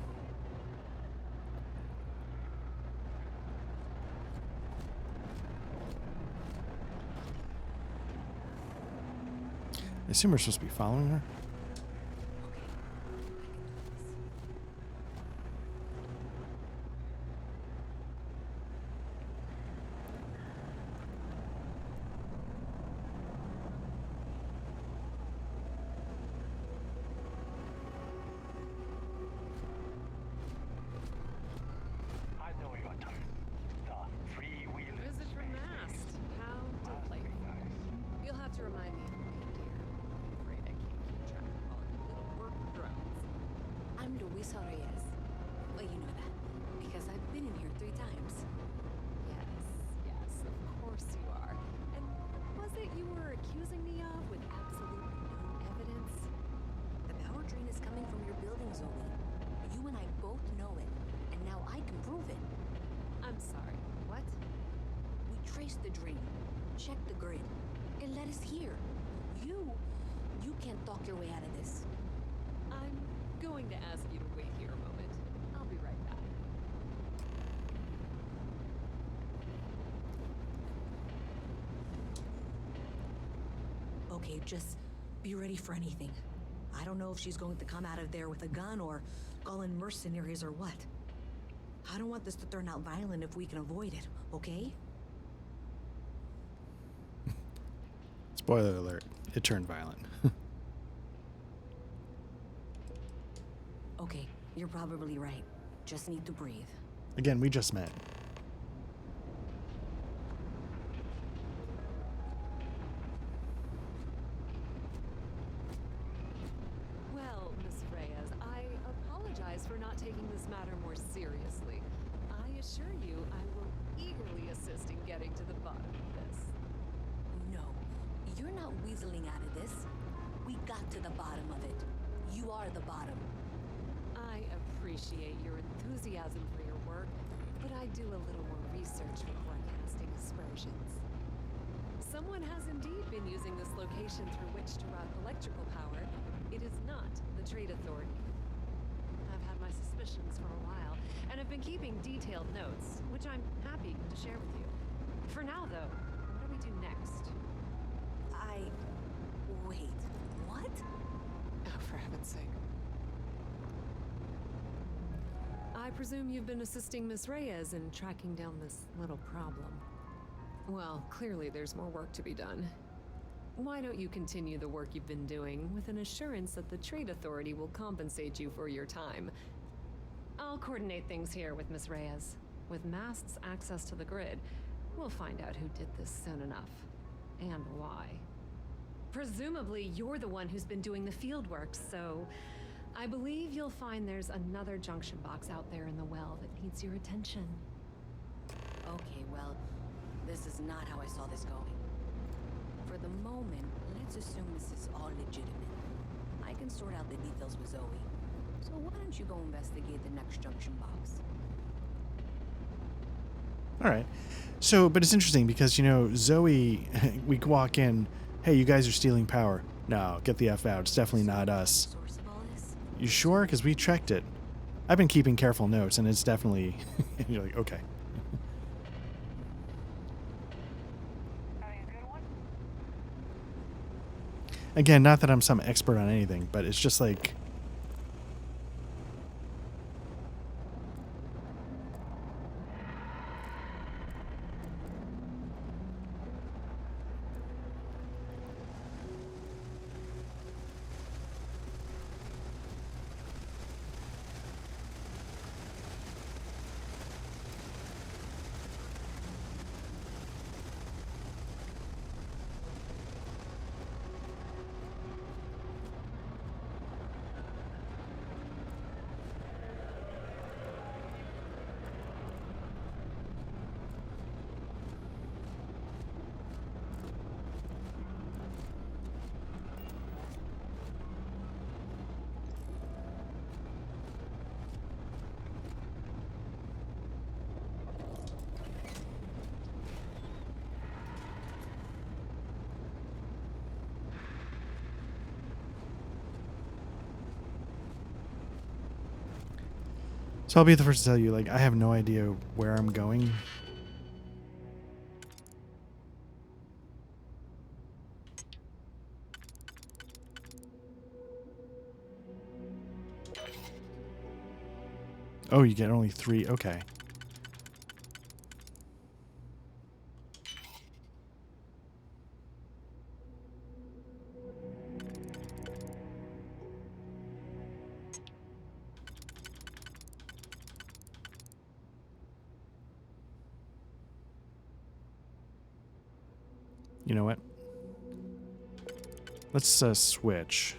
assume we're supposed to be following her. I know your turn. The three-wheelers. Visit from Mast. How delightful. You'll have to remind me of your name, dear. I'm afraid I can't keep track of all your little work drones. I'm Luisa Reyes. Well, you know that, because I've been in here 3 times. Yes, of course you are. And what was it you were accusing me of with absolutely no evidence? The power drain is coming from your building, Zoe. You and I both know it, and now I can prove it. I'm sorry, what? We traced the drain, checked the grid. It led us here. You can't talk your way out of this. I'm going to ask you to wait here a moment. I'll be right back. Okay, just be ready for anything. I don't know if she's going to come out of there with a gun or call in mercenaries or what. I don't want this to turn out violent if we can avoid it, okay? Spoiler alert, it turned violent. Okay, you're probably right. Just need to breathe. Again, we just met. Well, Miss Reyes, I apologize for not taking this matter more seriously. I assure you I will eagerly assist in getting to the bottom of this. No, you're not weaseling out of this. We got to the bottom of it. You are the bottom. I appreciate your enthusiasm for your work, but I do a little more research before casting aspersions. Someone has indeed been using this location through which to route electrical power. It is not the Trade Authority. I've had my suspicions for a while, and have been keeping detailed notes, which I'm happy to share with you. For now, though, what do we do next? Wait, what? Oh, for heaven's sake. I presume you've been assisting Miss Reyes in tracking down this little problem. Well, clearly there's more work to be done. Why don't you continue the work you've been doing with an assurance that the Trade Authority will compensate you for your time? I'll coordinate things here with Miss Reyes. With Mast's access to the grid, we'll find out who did this soon enough. And why. Presumably, you're the one who's been doing the field work, so I believe you'll find there's another junction box out there in the well that needs your attention. Okay, well, this is not how I saw this going. For the moment, let's assume this is all legitimate. I can sort out the details with Zoe. So why don't you go investigate the next junction box? All right. So, but it's interesting because, you know, Zoe, we walk in, hey, you guys are stealing power. No, get the F out. It's definitely not us. Source of all this? You sure? Because we checked it. I've been keeping careful notes, and it's definitely... You're like, okay. Having a good one? Again, not that I'm some expert on anything, but it's just like... So I'll be the first to tell you, like, I have no idea where I'm going. Oh, you get only 3. Okay. You know what? Let's switch.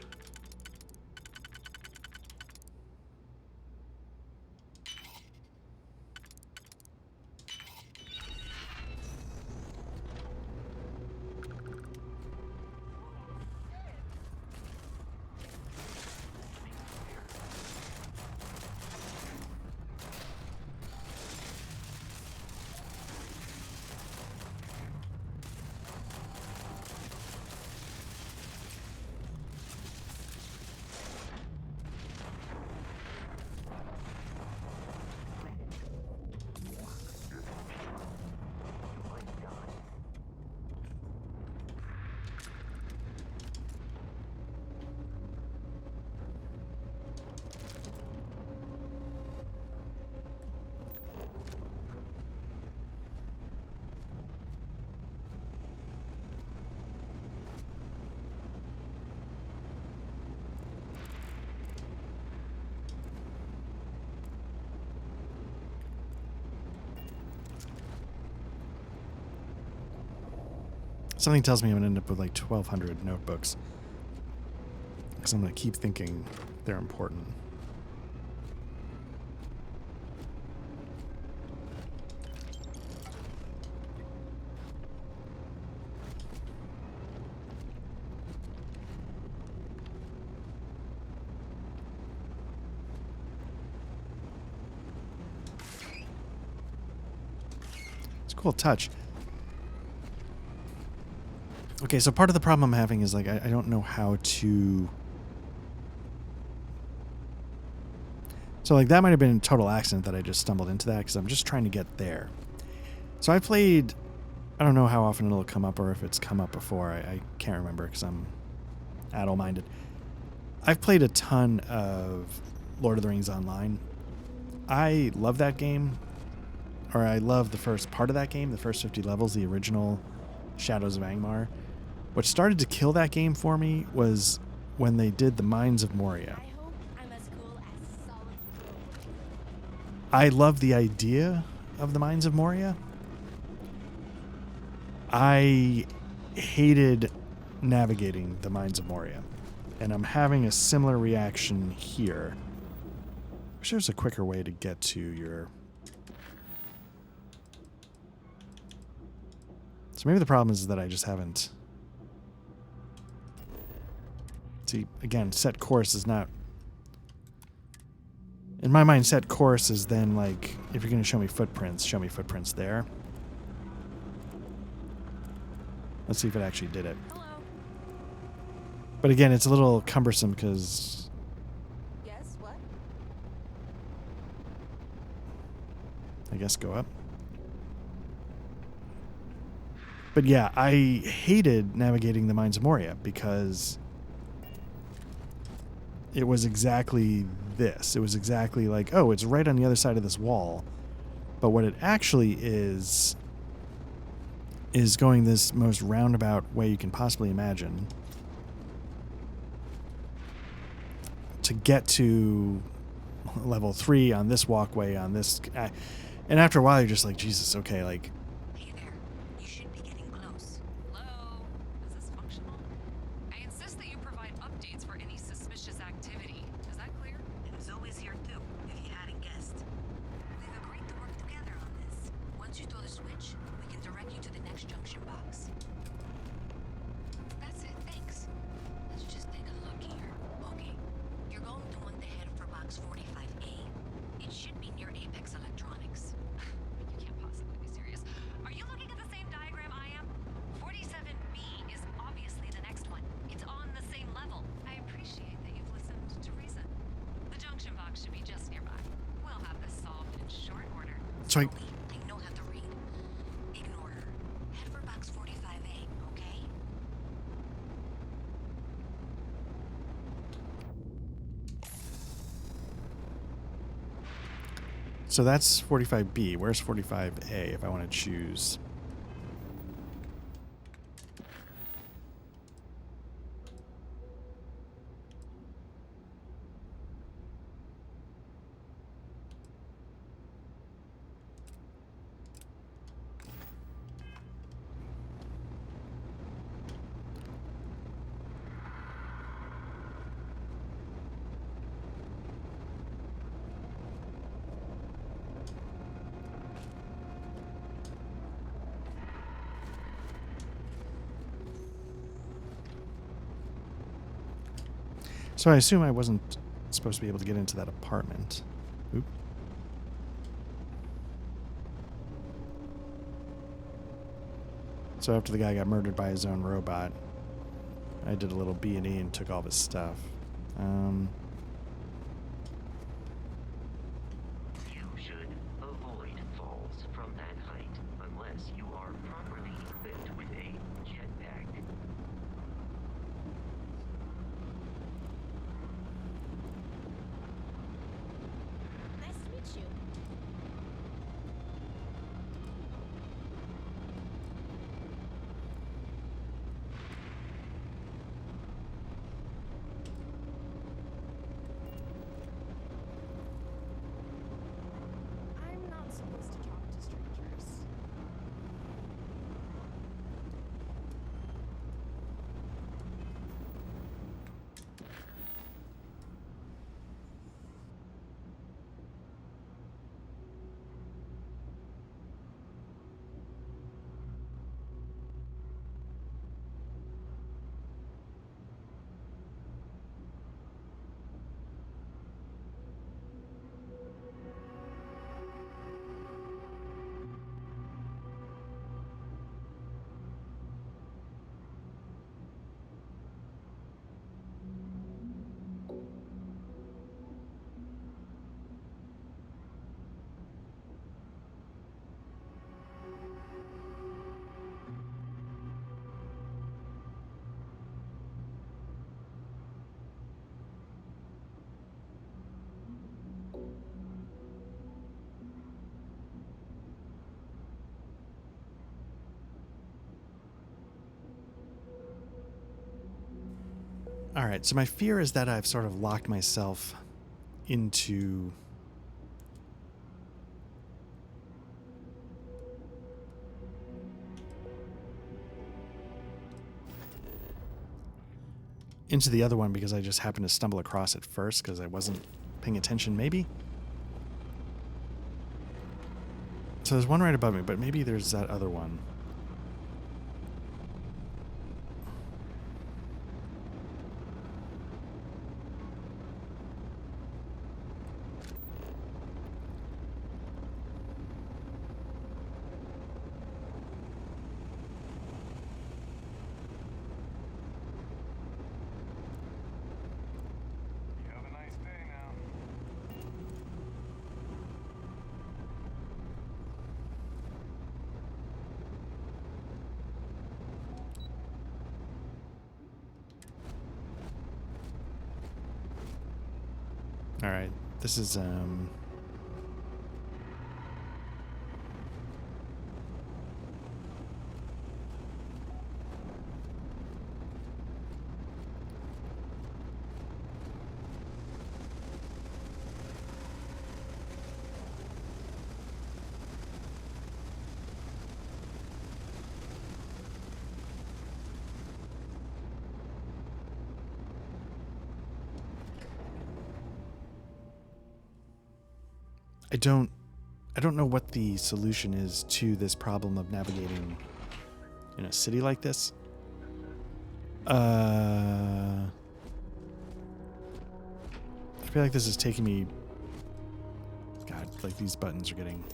Something tells me I'm going to end up with like 1,200 notebooks. Because I'm going to keep thinking they're important. It's a cool touch. Okay, so part of the problem I'm having is like I don't know how to... So like that might have been a total accident that I just stumbled into that because I'm just trying to get there. So I played... I don't know how often it'll come up or if it's come up before. I can't remember because I'm addle-minded. I've played a ton of Lord of the Rings Online. I love that game. Or I love the first part of that game, the first 50 levels, the original Shadows of Angmar. What started to kill that game for me was when they did the Mines of Moria. I love the idea of the Mines of Moria. I hated navigating the Mines of Moria. And I'm having a similar reaction here. Wish there was a quicker way to get to your... So maybe the problem is that I just haven't... See, again, set course is not... In my mind, set course is then like, if you're going to show me footprints there. Let's see if it actually did it. Hello. But again, it's a little cumbersome because... Yes, what? I guess go up. But yeah, I hated navigating the Mines of Moria because it was exactly this. It was exactly like, oh, it's right on the other side of this wall. But what it actually is going this most roundabout way you can possibly imagine to get to level 3 on this walkway, on this... And after a while, you're just like, Jesus, okay, like... Hey there. You should be getting close. Hello? Is this functional? I insist that you provide updates for any suspicious activity. Is that clear? And Zoe's here too, if you hadn't guessed. We've agreed to work together on this. Once you throw the switch, we can direct you to the next junction box. That's it, thanks. Let's just take a look here. Okay. You're going to want to head for box 45A. It should be near Apex Electronics. You can't possibly be serious. Are you looking at the same diagram I am? 47B is obviously the next one. It's on the same level. I appreciate that you've listened to reason. The junction box should be just nearby. We'll have this solved in short order. So I know how to read. Ignore her. Head for box 45A, okay? So that's 45B. Where's 45A if I want to choose? So I assume I wasn't supposed to be able to get into that apartment. Oop. So after the guy got murdered by his own robot, I did a little B&E and took all of his stuff. You should avoid falls from that height unless you are properly equipped with a jetpack. Nice to meet you. I'm not supposed to talk to strangers. All right, so my fear is that I've sort of locked myself into the other one because I just happened to stumble across it first because I wasn't paying attention, maybe? So there's one right above me, but maybe there's that other one. You have a nice day now. All right, this is I don't know what the solution is to this problem of navigating in a city like this. I feel like this is taking me. God, like these buttons are getting.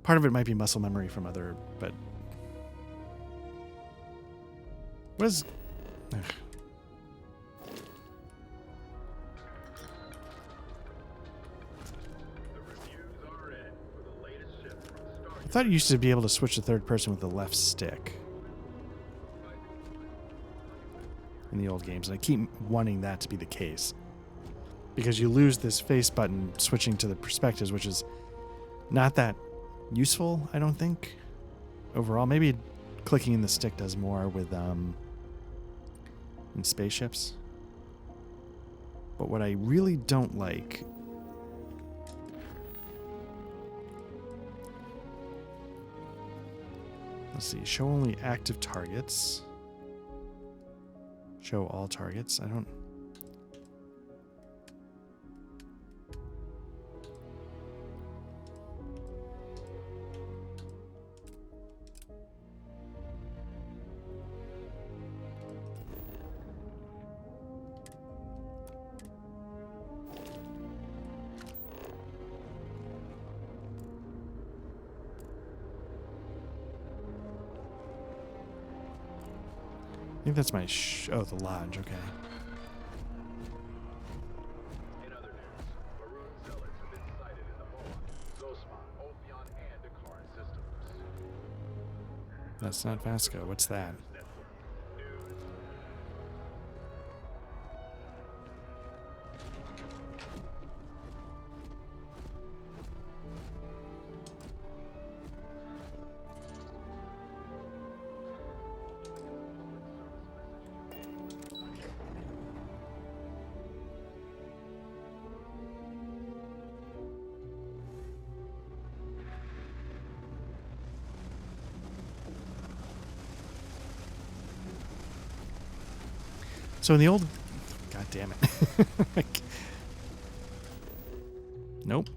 Part of it might be muscle memory from other, but what is? Ugh. I thought you used to be able to switch to third person with the left stick in the old games, and I keep wanting that to be the case. because you lose this face button switching to the perspectives, which is not that useful, I don't think. Overall, maybe clicking in the stick does more with in spaceships. But what I really don't like, let's see, show only active targets. Show all targets. I don't. I think that's my oh, the lodge, okay. In other news, Maroon zealots have been sighted in the Moa, Zosman, Ophion, and Akaran systems. That's not Vasco. What's that? So in the old, god damn it. Nope.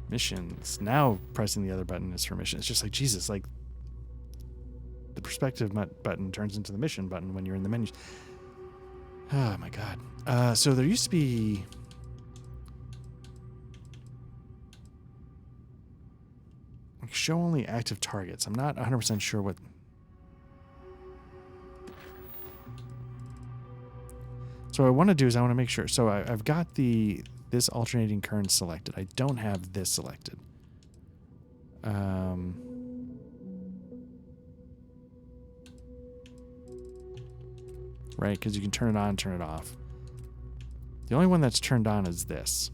Missions. Now pressing the other button is for mission. It's just like, Jesus, like the perspective button turns into the mission button when you're in the menus. Oh my god. So there used to be like show only active targets. I'm not 100% sure what. So what I want to do is I want to make sure. So I've got this alternating current selected. I don't have this selected. Right, because you can turn it on, turn it off. The only one that's turned on is this.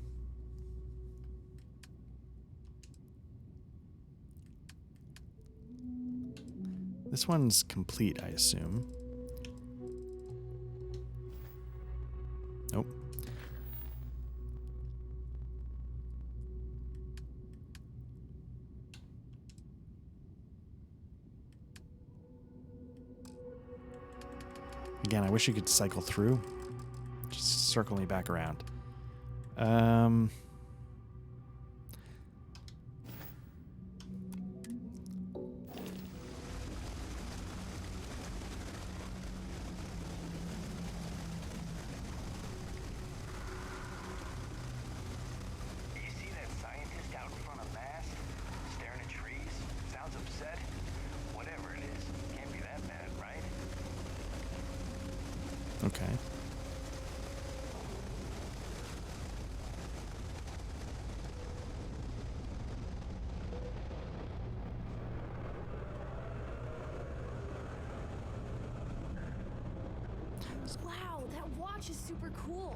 This one's complete, I assume. Nope. Again, I wish you could cycle through. Just circle me back around. Okay. Wow, that watch is super cool.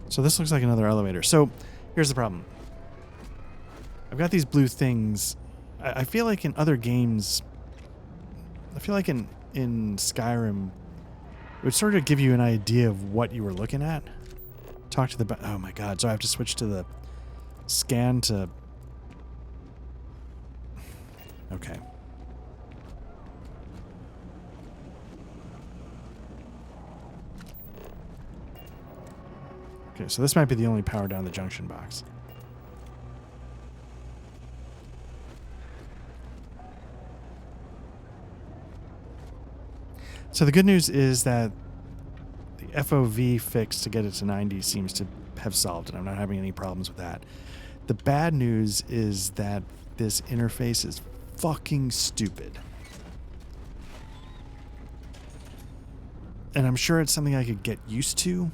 So this looks like another elevator. So here's the problem. I've got these blue things. I feel like in other games, I feel like in Skyrim, it would sort of give you an idea of what you were looking at. Talk to the... Oh my god. So I have to switch to the scan to... Okay. Okay, so this might be the only power down the junction box. So the good news is that the FOV fix to get it to 90 seems to have solved it. I'm not having any problems with that. The bad news is that this interface is fucking stupid. And I'm sure it's something I could get used to.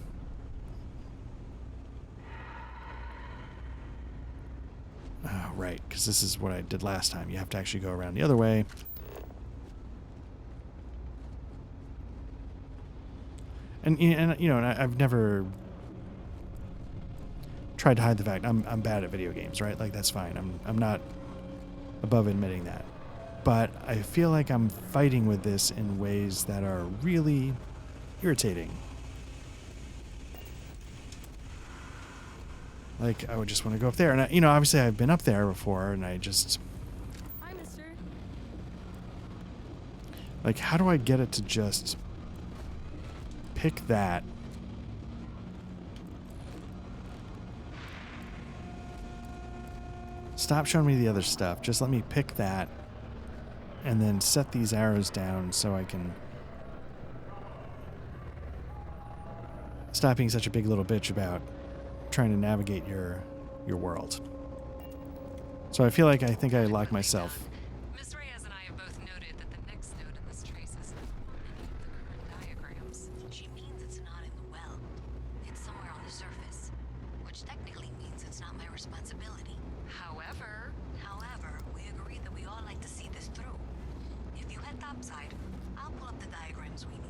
Oh, right, because this is what I did last time. You have to actually go around the other way. And you know, and I've never tried to hide the fact I'm bad at video games, right? Like, that's fine. I'm not above admitting that. But I feel like I'm fighting with this in ways that are really irritating. Like, I would just want to go up there. And, you know, obviously I've been up there before, and I just... Hi, mister. Like, how do I get it to just pick that? Stop showing me the other stuff. Just let me pick that and then set these arrows down so I can stop being such a big little bitch about trying to navigate your world. So I feel like I think I locked myself. Miss Reyes and I have both noted that the next node in this trace is not on any of the current diagrams. She means it's not in the well. It's somewhere on the surface, which technically means it's not my responsibility. However, we agreed that we all like to see this through. If you head topside, I'll pull up the diagrams we need.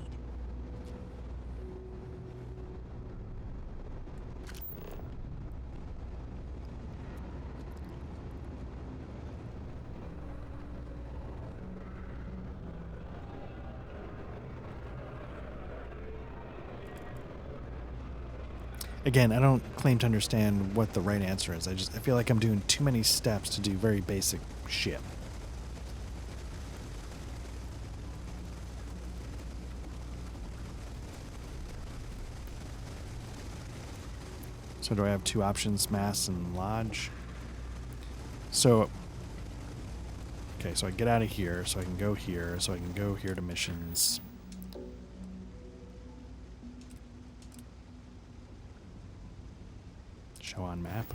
Again, I don't claim to understand what the right answer is. I feel like I'm doing too many steps to do very basic shit. So do I have two options, mass and lodge? So, okay, so I get out of here, so I can go here, so I can go here to missions. Show on map.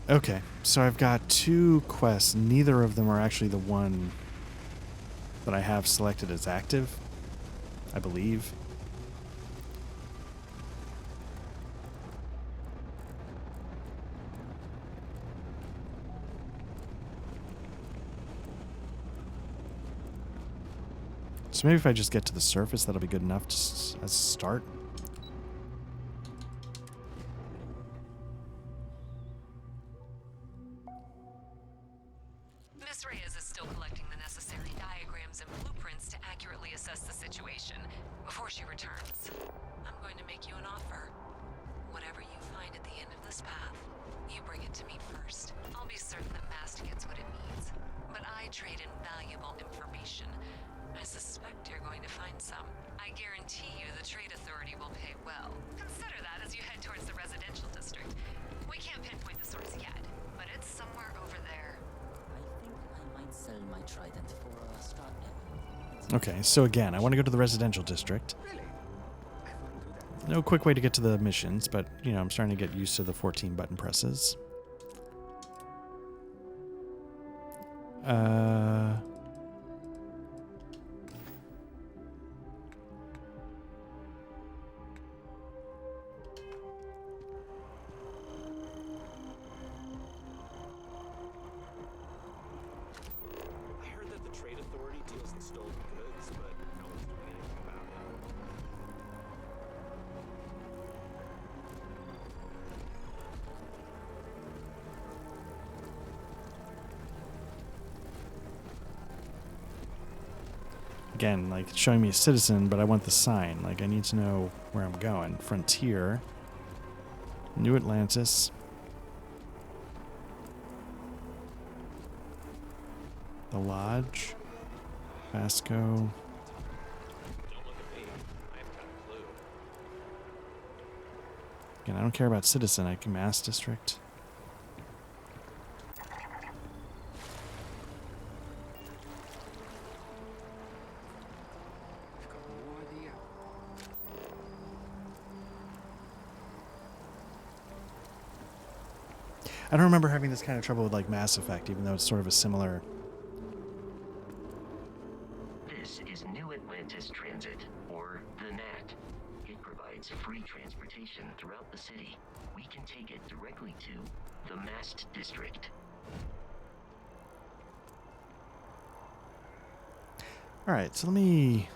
Okay, so I've got two quests. Neither of them are actually the one that I have selected as active, I believe. So maybe if I just get to the surface, that'll be good enough to, as a start. Miss Reyes is still collecting the necessary diagrams and blueprints to accurately assess the situation before she returns. I'm going to make you an offer. Whatever you find at the end of this path, you bring it to me first. I'll be certain that Mast gets what it needs, but I trade in valuable information. I suspect you're going to find some. I guarantee you the Trade Authority will pay well. Consider that as you head towards the residential district. We can't pinpoint the source yet, but it's somewhere over there. I might sell my trident for a start. Okay, so again, I want to go to the residential district. No quick way to get to the missions, but, you know, I'm starting to get used to the 14 button presses. I heard that the Trade Authority deals in stolen goods, but no one's doing anything about it. Again, like, it's showing me a citizen, but I want the sign. Like, I need to know where I'm going. Frontier. New Atlantis. The Lodge. Vasco. Don't look at me. I haven't got a clue. Again, I don't care about citizen. I can Mass District. I don't remember having this kind of trouble with like Mass Effect, even though it's sort of a similar. This is New Atlantis Transit, or the NAT. It provides free transportation throughout the city. We can take it directly to the Mast District. All right, so let me.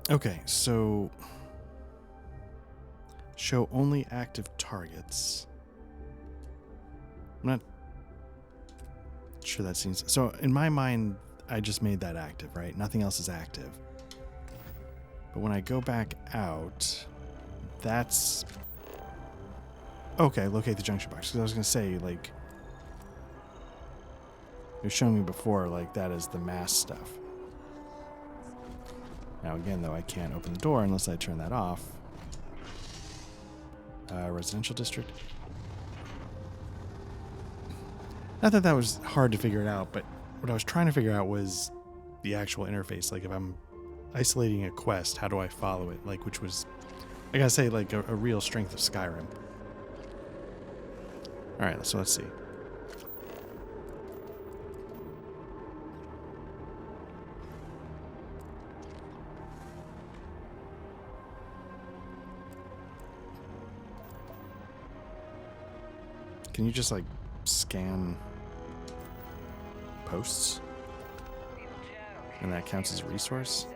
Okay, so show only active targets. I'm not sure that seems. So in my mind, I just made that active, right? Nothing else is active. But when I go back out, that's okay. Locate the junction box. Because I was gonna say, like, you were showing me before, like that is the mass stuff. Now again, though, I can't open the door unless I turn that off. Residential district. Not that that was hard to figure it out, but what I was trying to figure out was the actual interface. Like, if I'm isolating a quest, how do I follow it? Like, which was, I gotta say, like a real strength of Skyrim. All right, so let's see. Can you just like scan posts? And that counts as a resource?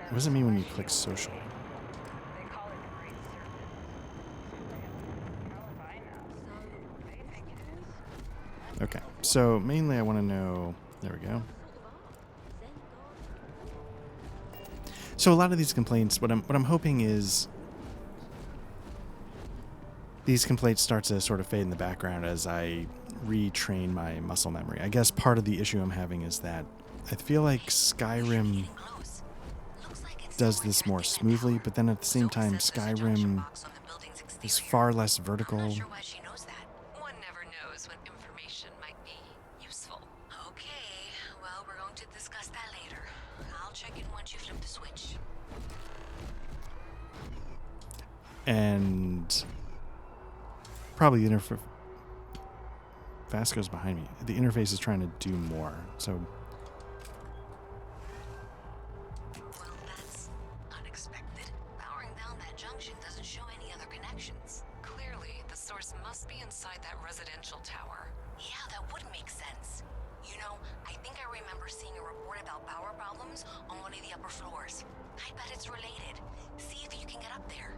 What does it mean when you click social? Okay, so mainly I want to know, there we go. So a lot of these complaints, what I'm hoping is these complaints start to sort of fade in the background as I retrain my muscle memory. I guess part of the issue I'm having is that I feel like Skyrim does this more smoothly, but then at the same time, Skyrim is far less vertical. And probably the interface. Vasco's behind me. The interface is trying to do more. So. Well, that's unexpected. Powering down that junction doesn't show any other connections. Clearly, the source must be inside that residential tower. Yeah, that would make sense. You know, I think I remember seeing a report about power problems on one of the upper floors. I bet it's related. See if you can get up there.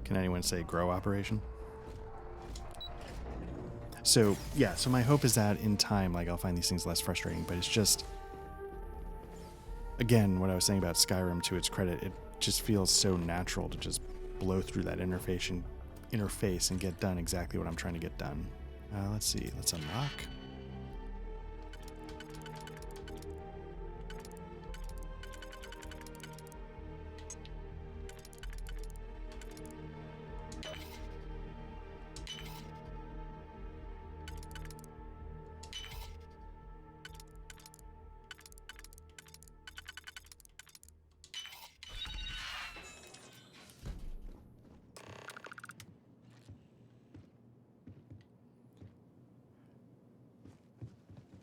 Can anyone say grow operation? So, yeah, so my hope is that in time, like, I'll find these things less frustrating, but it's just, again, what I was saying about Skyrim, to its credit, it just feels so natural to just blow through that interface and get done exactly what I'm trying to get done. Let's see, let's unlock.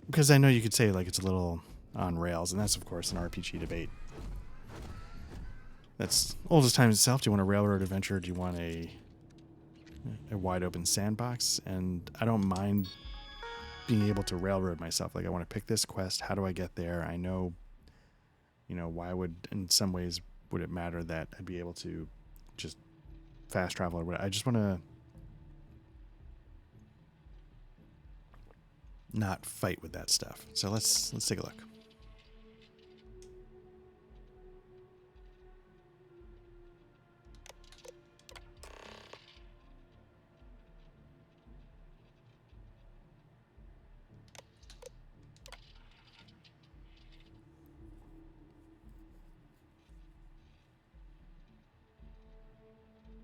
Because I know you could say, like, it's a little on rails, and that's, of course, an RPG debate. That's old as time itself. Do you want a railroad adventure? Do you want a wide open sandbox? And I don't mind being able to railroad myself. Like, I want to pick this quest. How do I get there? I know, you know, why would, in some ways, would it matter that I'd be able to just fast travel or whatever? I just want to not fight with that stuff. So let's take a look.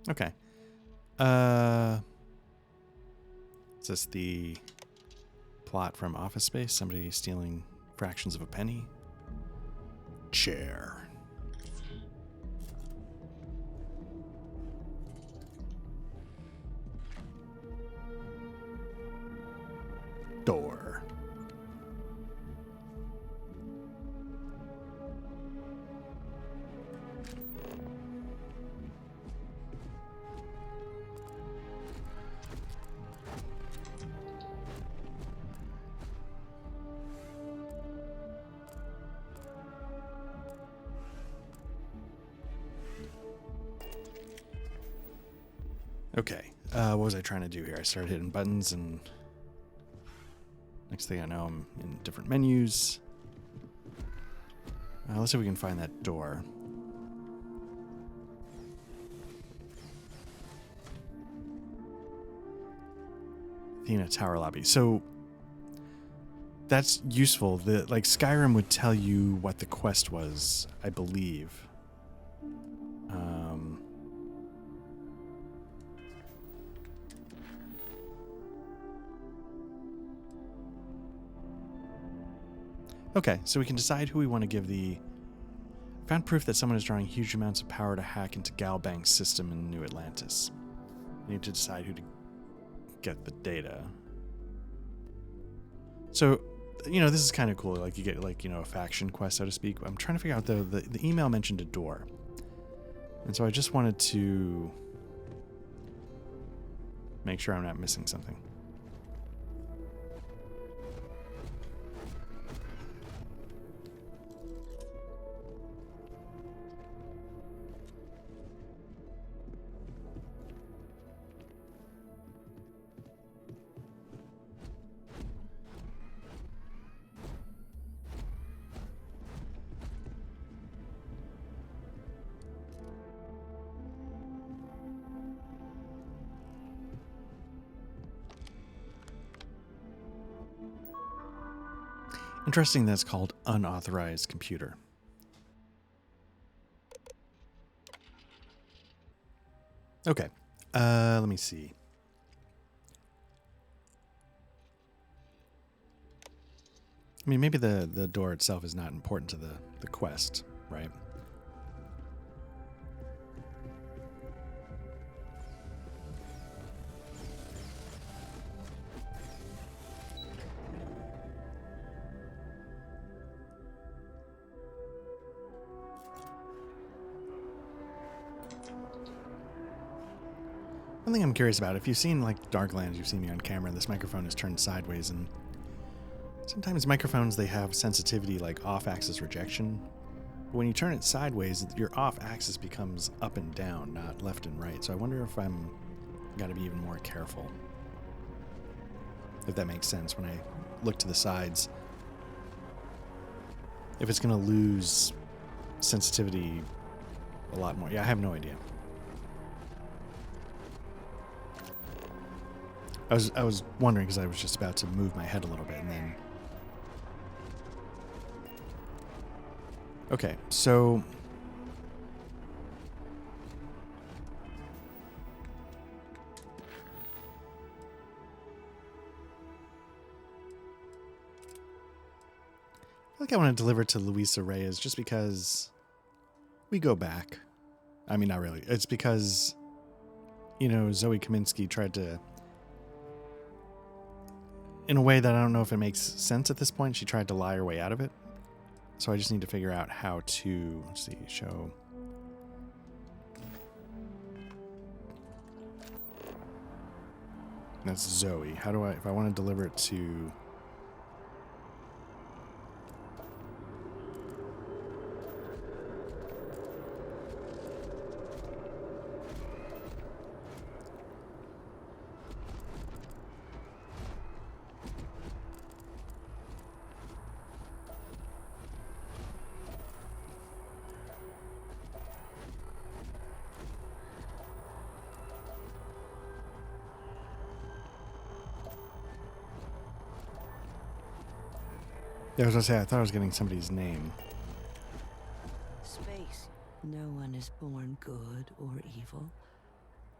Okay. Is this the plot from Office Space? Somebody stealing fractions of a penny? Chair. Door. Okay, what was I trying to do here? I started hitting buttons, and next thing I know, I'm in different menus. Let's see if we can find that door. Athena Tower Lobby. So that's useful. Like Skyrim would tell you what the quest was, I believe. Okay, so we can decide who we want to give the... Found proof that someone is drawing huge amounts of power to hack into Galbank's system in New Atlantis. We need to decide who to get the data. So, you know, this is kind of cool. Like, you get, like, you know, a faction quest, so to speak. I'm trying to figure out, the email mentioned a door. And so I just wanted to make sure I'm not missing something. Interesting that's called unauthorized computer. Okay, let me see. I mean, maybe the door itself is not important to the quest, right? One thing I'm curious about, if you've seen like Darklands, you've seen me on camera, this microphone is turned sideways, and sometimes microphones, they have sensitivity like off-axis rejection. But when you turn it sideways, your off-axis becomes up and down, not left and right. So I wonder if I'm got to be even more careful. If that makes sense, when I look to the sides, if it's going to lose sensitivity a lot more. Yeah, I have no idea. I was wondering because I was just about to move my head a little bit, and then... Okay, so... I feel like I want to deliver to Luisa Reyes just because we go back. I mean, not really. It's because, you know, Zoe Kaminsky tried to... In a way that I don't know if it makes sense at this point, she tried to lie her way out of it. So I just need to figure out how to, let's see, show. That's Zoe. How do I, if I want to deliver it to... Yeah, I was gonna say, I thought I was getting somebody's name. Space. No one is born good or evil.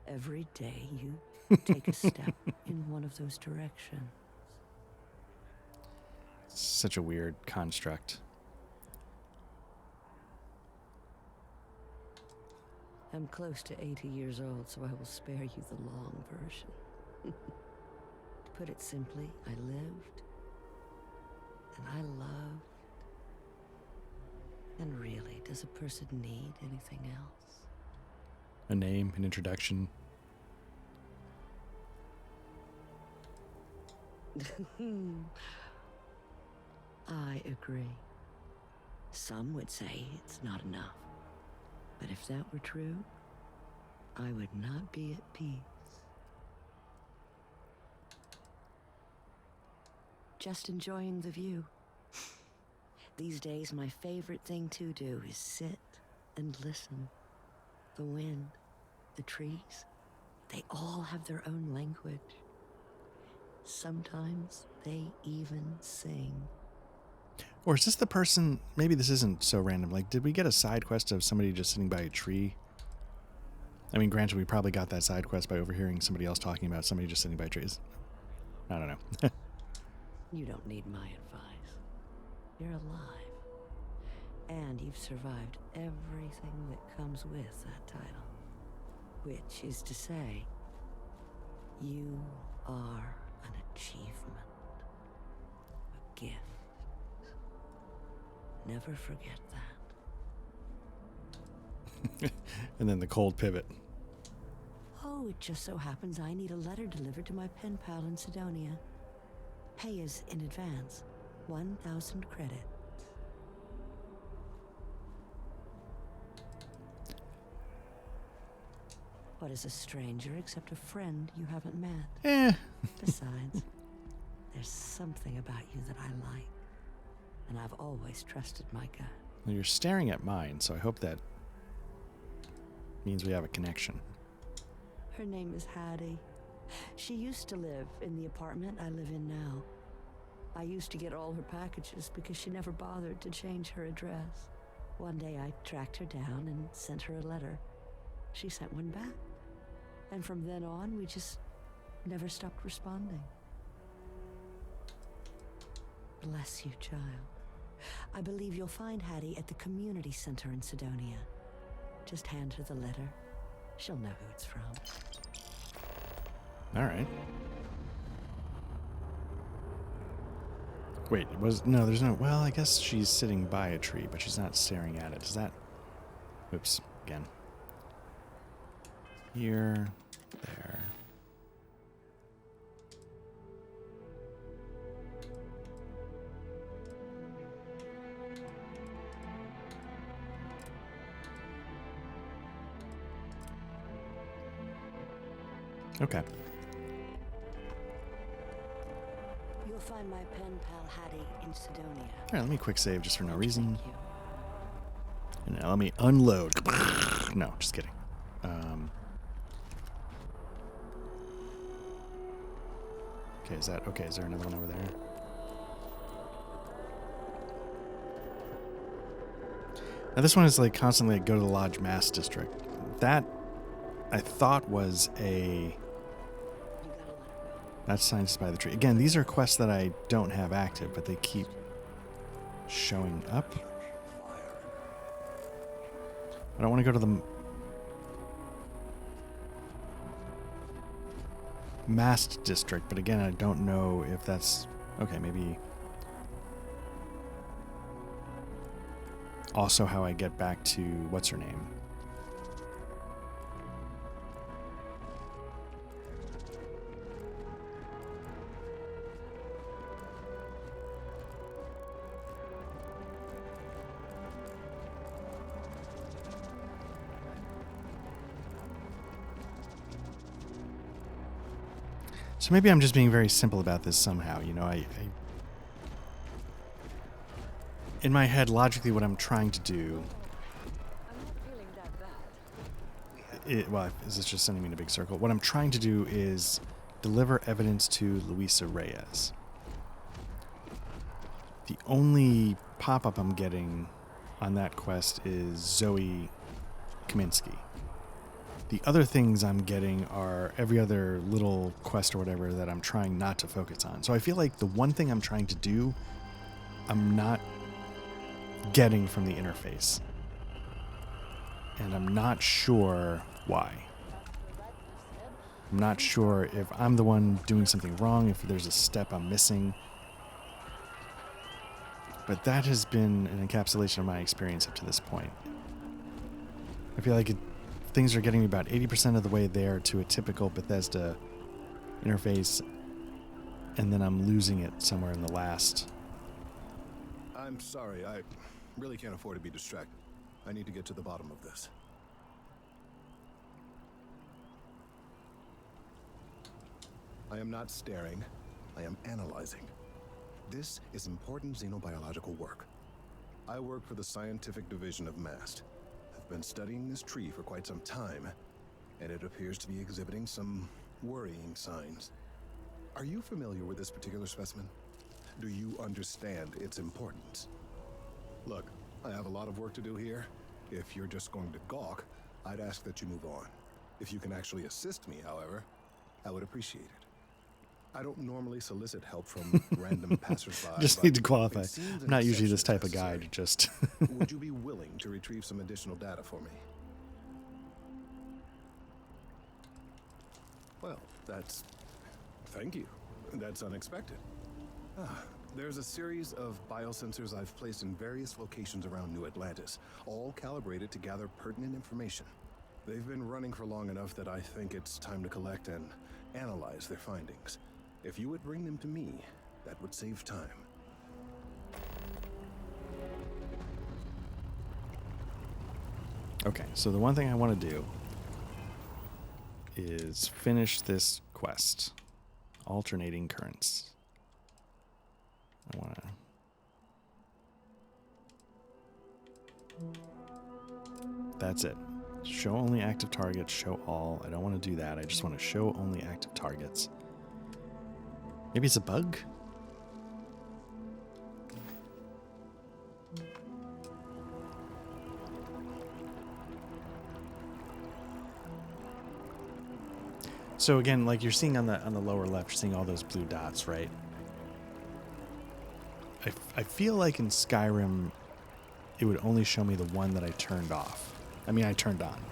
Every day you take a step in one of those directions. Such a weird construct. I'm close to 80 years old, so I will spare you the long version. To put it simply, I lived, and I loved. And really, does a person need anything else? A name, an introduction. I agree. Some would say it's not enough. But if that were true, I would not be at peace. Just enjoying the view. These days, my favorite thing to do is sit and listen. The wind, the trees, they all have their own language. Sometimes they even sing. Or is this the person, maybe this isn't so random, like did we get a side quest of somebody just sitting by a tree? I mean, granted, we probably got that side quest by overhearing somebody else talking about somebody just sitting by trees. I don't know. You don't need my advice. You're alive. And you've survived everything that comes with that title. Which is to say, you are an achievement. A gift. Never forget that. And then the cold pivot. Oh, it just so happens I need a letter delivered to my pen pal in Sidonia. Pay is in advance. 1,000 credits. What is a stranger except a friend you haven't met? Besides, there's something about you that I like. And I've always trusted my gut. Well, you're staring at mine, so I hope that means we have a connection. Her name is Hattie. She used to live in the apartment I live in now. I used to get all her packages because she never bothered to change her address. One day I tracked her down and sent her a letter. She sent one back. And from then on, we just never stopped responding. Bless you, child. I believe you'll find Hattie at the community center in Sidonia. Just hand her the letter. She'll know who it's from. All right. Wait, no, there's no, well, I guess she's sitting by a tree, but she's not staring at it. Does that, oops, again. Here, there. Okay. You'll find my pen pal Hattie in Sidonia. All right, let me quick save just for no reason. And now let me unload. No, just kidding. Okay, is that okay? Is there another one over there? Now this one is like constantly like, go to the Lodge Mass District. That I thought was a. That's Science by the Tree. Again, these are quests that I don't have active, but they keep showing up. I don't want to go to the Mast District, but again, I don't know if that's... Okay, maybe... Also how I get back to... What's her name? So maybe I'm just being very simple about this somehow. You know, I in my head, logically, what I'm trying to do... well, is this just sending me in a big circle? What I'm trying to do is deliver evidence to Luisa Reyes. The only pop-up I'm getting on that quest is Zoe Kaminsky. The other things I'm getting are every other little quest or whatever that I'm trying not to focus on. So I feel like the one thing I'm trying to do, I'm not getting from the interface. And I'm not sure why. I'm not sure if I'm the one doing something wrong, if there's a step I'm missing. But that has been an encapsulation of my experience up to this point. I feel like things are getting me about 80% of the way there to a typical Bethesda interface, and then I'm losing it somewhere in the last. I'm sorry, I really can't afford to be distracted. I need to get to the bottom of this. I am not staring, I am analyzing. This is important xenobiological work. I work for the scientific division of MAST. I've been studying this tree for quite some time, and it appears to be exhibiting some worrying signs. Are you familiar with this particular specimen? Do you understand its importance? Look, I have a lot of work to do here. If you're just going to gawk, I'd ask that you move on. If you can actually assist me, however, I would appreciate it. I don't normally solicit help from random passersby. Just need to qualify. I'm not usually this type of guy to just... Would you be willing to retrieve some additional data for me? Well, thank you. That's unexpected. There's a series of biosensors I've placed in various locations around New Atlantis, all calibrated to gather pertinent information. They've been running for long enough that I think it's time to collect and analyze their findings. If you would bring them to me, that would save time. Okay, so the one thing I want to do is finish this quest. Alternating currents. I want to... That's it. Show only active targets, show all. I don't want to do that. I just want to show only active targets. Maybe it's a bug? So again, like you're seeing on the lower left, you're seeing all those blue dots, right? I feel like in Skyrim, it would only show me the one that I turned off. I mean, I turned on.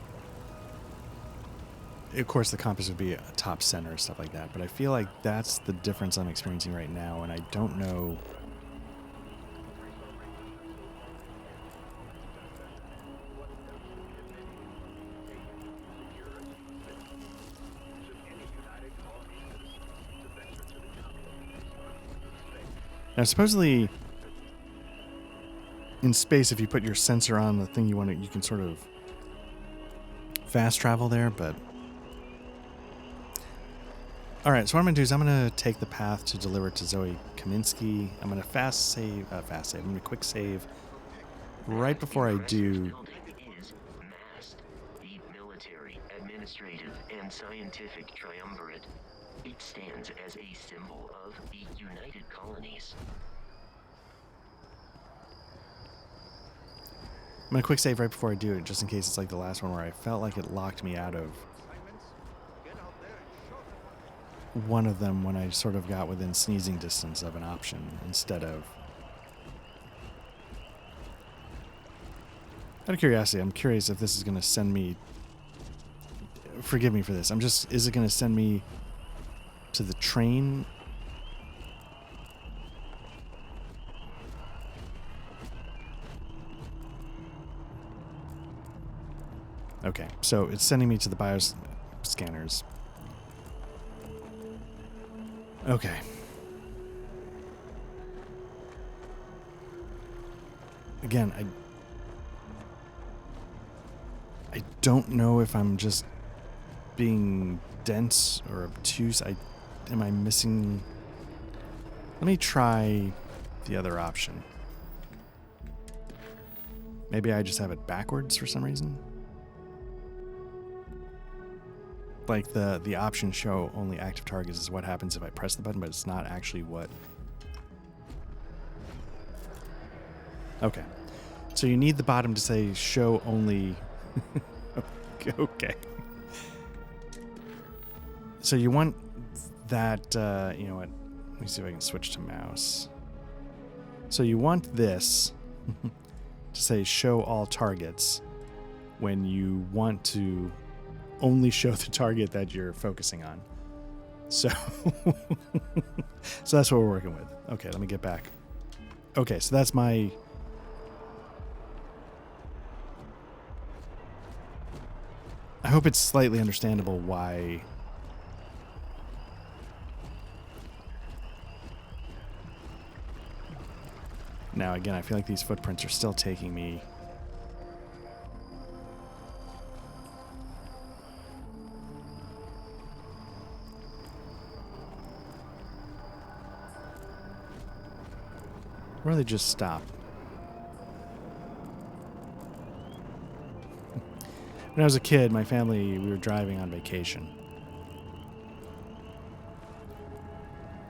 Of course, the compass would be a top center, stuff like that, but I feel like that's the difference I'm experiencing right now, and I don't know... Now, supposedly, in space, if you put your sensor on the thing you want to, you can sort of fast travel there, but... Alright, so what I'm going to do is I'm going to take the path to deliver to Zoe Kaminsky. I'm going to I'm going to quick save. Right before I do... Is MAST, the military, administrative, and scientific triumvirate. It stands as a symbol of the United Colonies. I'm going to quick save right before I do it, just in case it's like the last one where I felt like it locked me out of one of them when I sort of got within sneezing distance of an option instead of... Out of curiosity, I'm curious if this is going to send me... Forgive me for this. Is it going to send me to the train? Okay, so it's sending me to the bios scanners. Okay. Again, I don't know if I'm just being dense or obtuse. Am I missing... Let me try the other option. Maybe I just have it backwards for some reason. Like the option show only active targets is what happens if I press the button, but it's not actually what... Okay. So you need the bottom to say show only. Okay. So you want that, you know what? Let me see if I can switch to mouse. So you want this to say show all targets when you want to only show the target that you're focusing on. So, so that's what we're working with. Okay, let me get back. Okay, so that's my... I hope it's slightly understandable why... Now, again, I feel like these footprints are still taking me... Or they just stop. When I was a kid, my family, we were driving on vacation.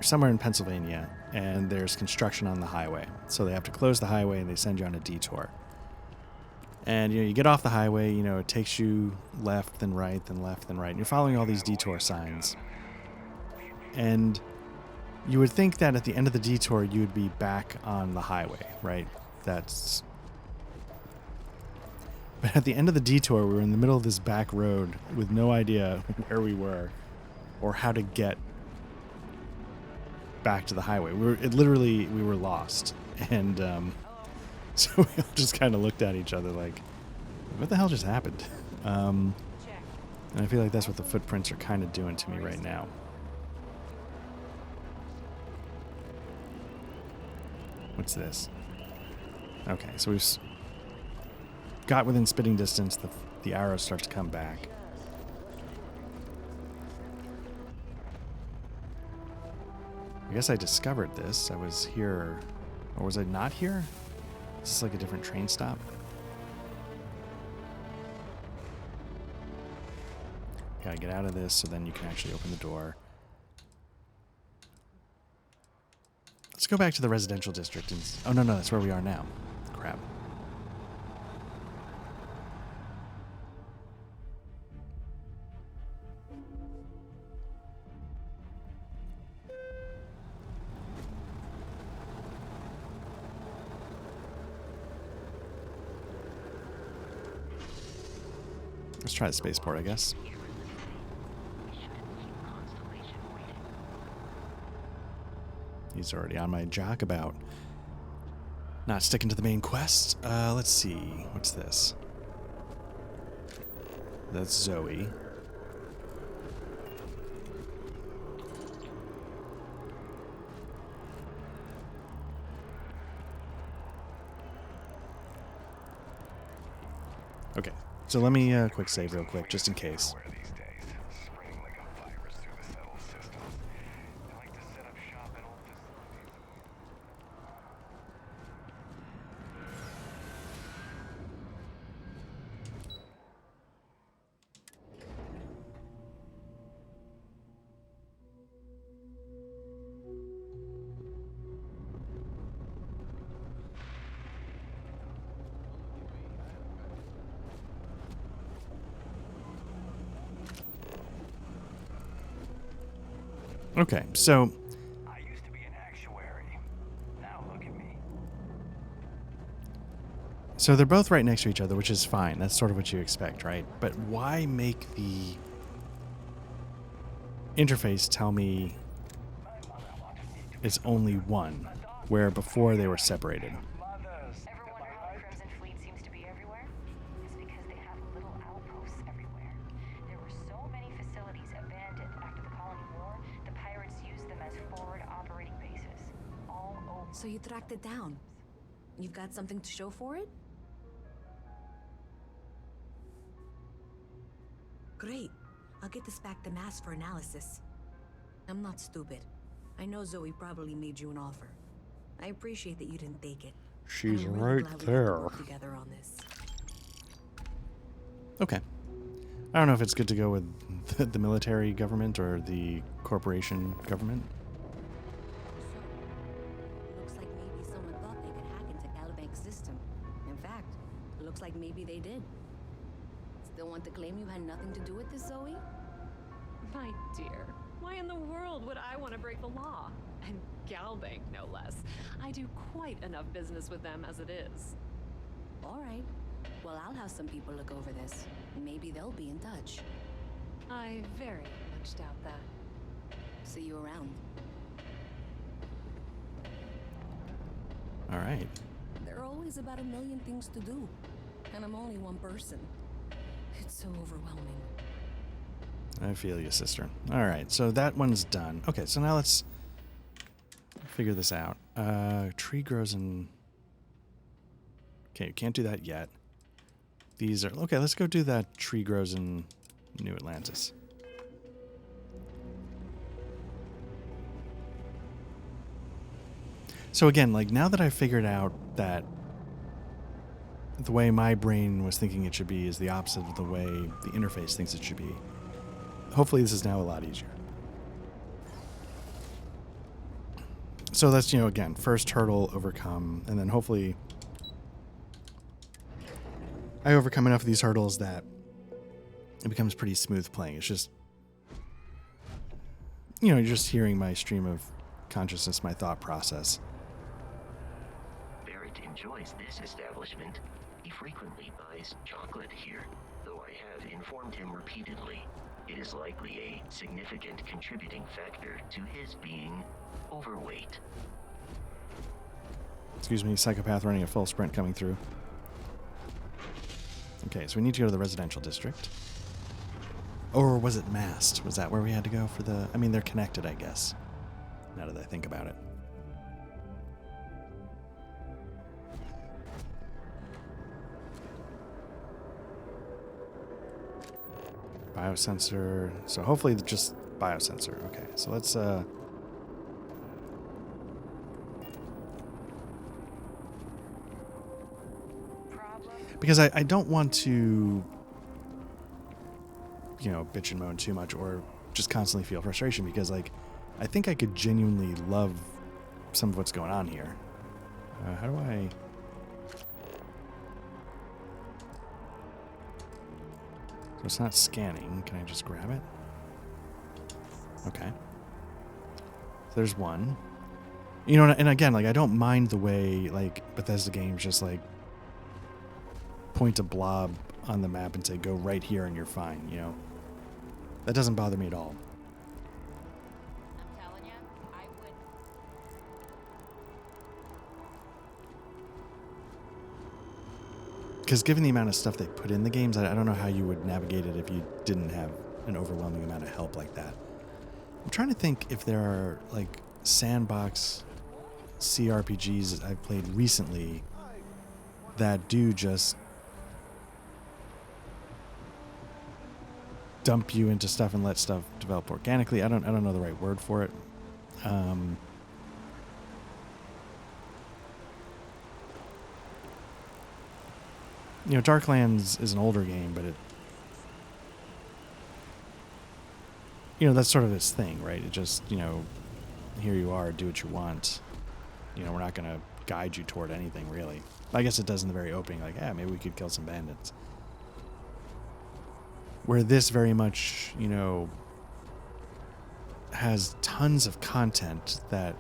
Somewhere in Pennsylvania, and there's construction on the highway. So they have to close the highway and they send you on a detour. And you get off the highway, it takes you left, then right, then left, then right. And you're following all these detour signs. And you would think that at the end of the detour, you would be back on the highway, right? But at the end of the detour, we were in the middle of this back road with no idea where we were or how to get back to the highway. We were lost. And so we all just kind of looked at each other like, what the hell just happened? And I feel like that's what the footprints are kind of doing to me right now. What's this? Okay, so we've got within spitting distance. The arrows start to come back. I guess I discovered this. I was here, or was I not here? Is this like a different train stop? Gotta get out of this so then you can actually open the door. Let's go back to the residential district. Oh, no, that's where we are now. Crap. Let's try the spaceport, I guess. He's already on my jock about not sticking to the main quest. Let's see. What's this? That's Zoe. Okay. So let me quick save real quick, just in case. Okay, so I used to be an actuary. Now look at me. So they're both right next to each other, which is fine. That's sort of what you expect, right? But why make the interface tell me it's only one, where before they were separated? Ever wonder how the Crimson Fleet seems to be everywhere? It's because they have little outposts everywhere. There were so many facilities abandoned after the Colony War, the pirates used them as forward operating bases. All over. So you tracked it down. You've got something to show for it? Great. I'll get this back to Mass for analysis. I'm not stupid. I know Zoe probably made you an offer. I appreciate that you didn't take it. She's I'm really right glad we got to there. work together on this. Okay. I don't know if it's good to go with the military government or the corporation government. Looks like maybe someone thought they could hack into Calibank's systems. Looks like maybe they did. Still want to claim you had nothing to do with this, Zoe? My dear, why in the world would I want to break the law? And Galbank, no less. I do quite enough business with them as it is. All right. Well, I'll have some people look over this. Maybe they'll be in touch. I very much doubt that. See you around. All right. There are always about a million things to do, and I'm only one person. It's so overwhelming. I feel you, sister. All right, so that one's done. Okay, so now let's figure this out. Tree grows in... Okay, you can't do that yet. These are... Okay, let's go do that tree grows in New Atlantis. So again, like, now that I've figured out that the way my brain was thinking it should be is the opposite of the way the interface thinks it should be, hopefully this is now a lot easier. So that's, again, first hurdle overcome, and then hopefully I overcome enough of these hurdles that it becomes pretty smooth playing. It's just, you're just hearing my stream of consciousness, my thought process. Barrett enjoys this establishment. He frequently buys chocolate here, though I have informed him repeatedly. It is likely a significant contributing factor to his being overweight. Excuse me, psychopath running a full sprint coming through. Okay, so we need to go to the residential district. Or was it Mast? Was that where we had to go for the... I mean, they're connected, I guess, now that I think about it. Biosensor. So hopefully just biosensor. Okay, so let's because I don't want to bitch and moan too much or just constantly feel frustration, because like I think I could genuinely love some of what's going on here. How do I... So it's not scanning. Can I just grab it? Okay. So there's one. And again, like, I don't mind the way, like, Bethesda games just, like, point a blob on the map and say, go right here and you're fine, That doesn't bother me at all. I'm telling you, I would. Because given the amount of stuff they put in the games, I don't know how you would navigate it if you didn't have an overwhelming amount of help like that. I'm trying to think if there are, like, sandbox CRPGs I've played recently that do just dump you into stuff and let stuff develop organically. I don't know the right word for it. Darklands is an older game, but it, that's sort of its thing, right? It just, here you are, do what you want. We're not going to guide you toward anything, really. I guess it does in the very opening, like, maybe we could kill some bandits. Where this very much, has tons of content that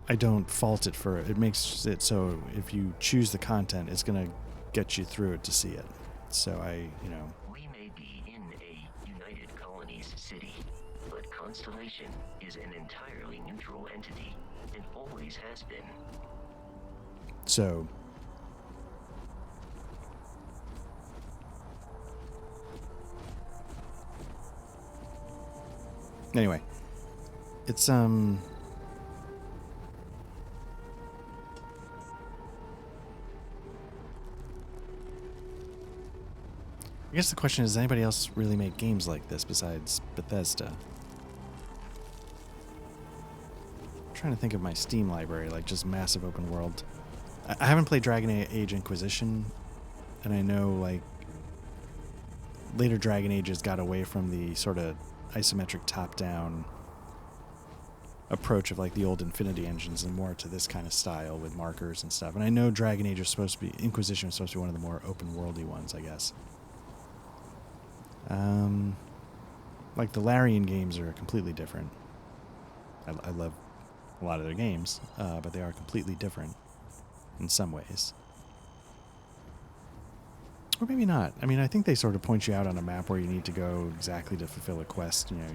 I don't fault it for. It makes it so if you choose the content, it's going to get you through it to see it. So We may be in a United Colonies city, but Constellation is an entirely neutral entity and always has been. So anyway, it's I guess the question is, does anybody else really make games like this besides Bethesda? I'm trying to think of my Steam library, like just massive open world. I haven't played Dragon Age Inquisition, and I know like later Dragon Ages got away from the sort of isometric top-down approach of like the old Infinity engines and more to this kind of style with markers and stuff. And I know Dragon Age is supposed to be, Inquisition is supposed to be one of the more open worldy ones, I guess. Like the Larian games are completely different. I love a lot of their games, but they are completely different in some ways. Or maybe not. I mean, I think they sort of point you out on a map where you need to go exactly to fulfill a quest. You know,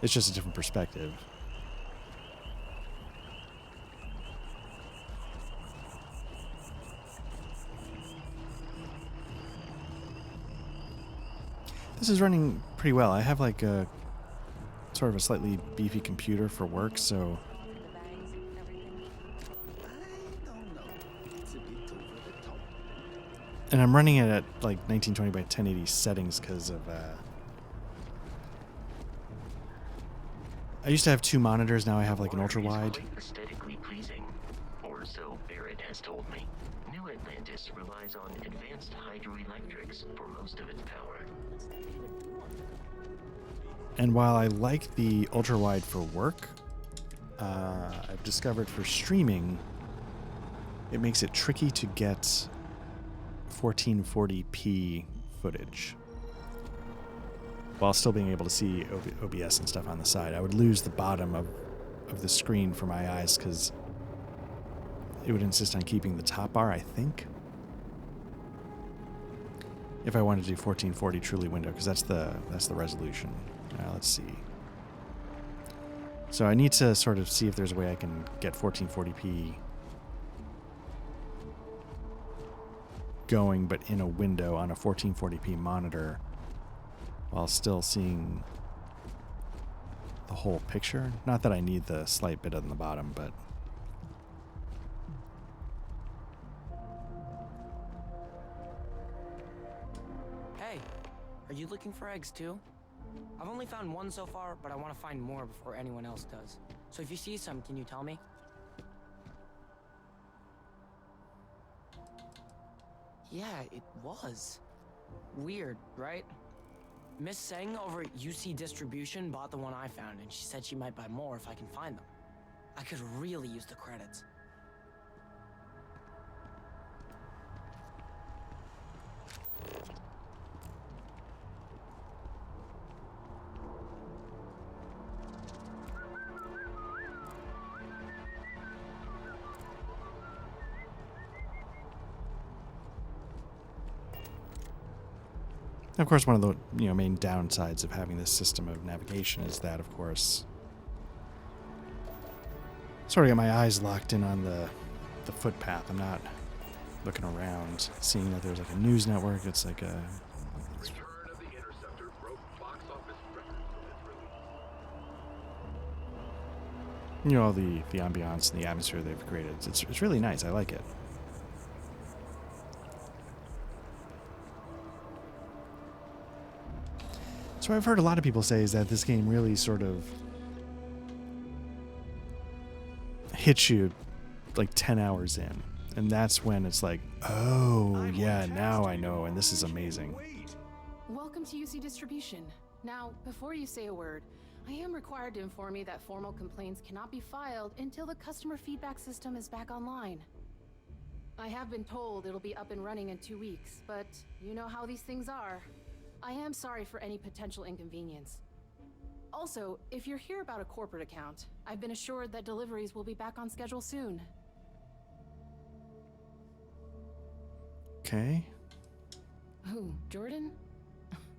it's just a different perspective. This is running pretty well. I have like a sort of a slightly beefy computer for work, so and I'm running it at like 1920 by 1080 settings because of I used to have 2 monitors, now I have like an ultra wide. Aesthetically pleasing, or so Barrett has told me. New Atlantis relies on advanced hydroelectrics for most of its power. And while I like the ultra wide for work, I've discovered for streaming, it makes it tricky to get 1440p footage while still being able to see OBS and stuff on the side. I would lose the bottom of the screen for my eyes because it would insist on keeping the top bar, I think, if I wanted to do 1440 truly window, because that's the resolution. Let's see. So I need to sort of see if there's a way I can get 1440p going, but in a window on a 1440p monitor while still seeing the whole picture. Not that I need the slight bit on the bottom, but Hey, are you looking for eggs too? I've only found one so far, but I want to find more before anyone else does. So if you see some, can you tell me? Yeah, it was. Weird, right? Miss Seng over at UC Distribution bought the one I found, and she said she might buy more if I can find them. I could really use the credits. of course, one of the main downsides of having this system of navigation is that, of course, sort of got my eyes locked in on the footpath. I'm not looking around, seeing that there's like a news network. It's like a Return of the Interceptor broke box office records with its release. all the ambiance and the atmosphere they've created. It's really nice. I like it. So I've heard a lot of people say is that this game really sort of hits you like 10 hours in. And that's when it's like, oh, yeah, now I know, and this is amazing. Welcome to UC Distribution. Now, before you say a word, I am required to inform you that formal complaints cannot be filed until the customer feedback system is back online. I have been told it'll be up and running in 2 weeks, but you know how these things are. I am sorry for any potential inconvenience. Also, if you're here about a corporate account, I've been assured that deliveries will be back on schedule soon. Okay. Who, Jordan?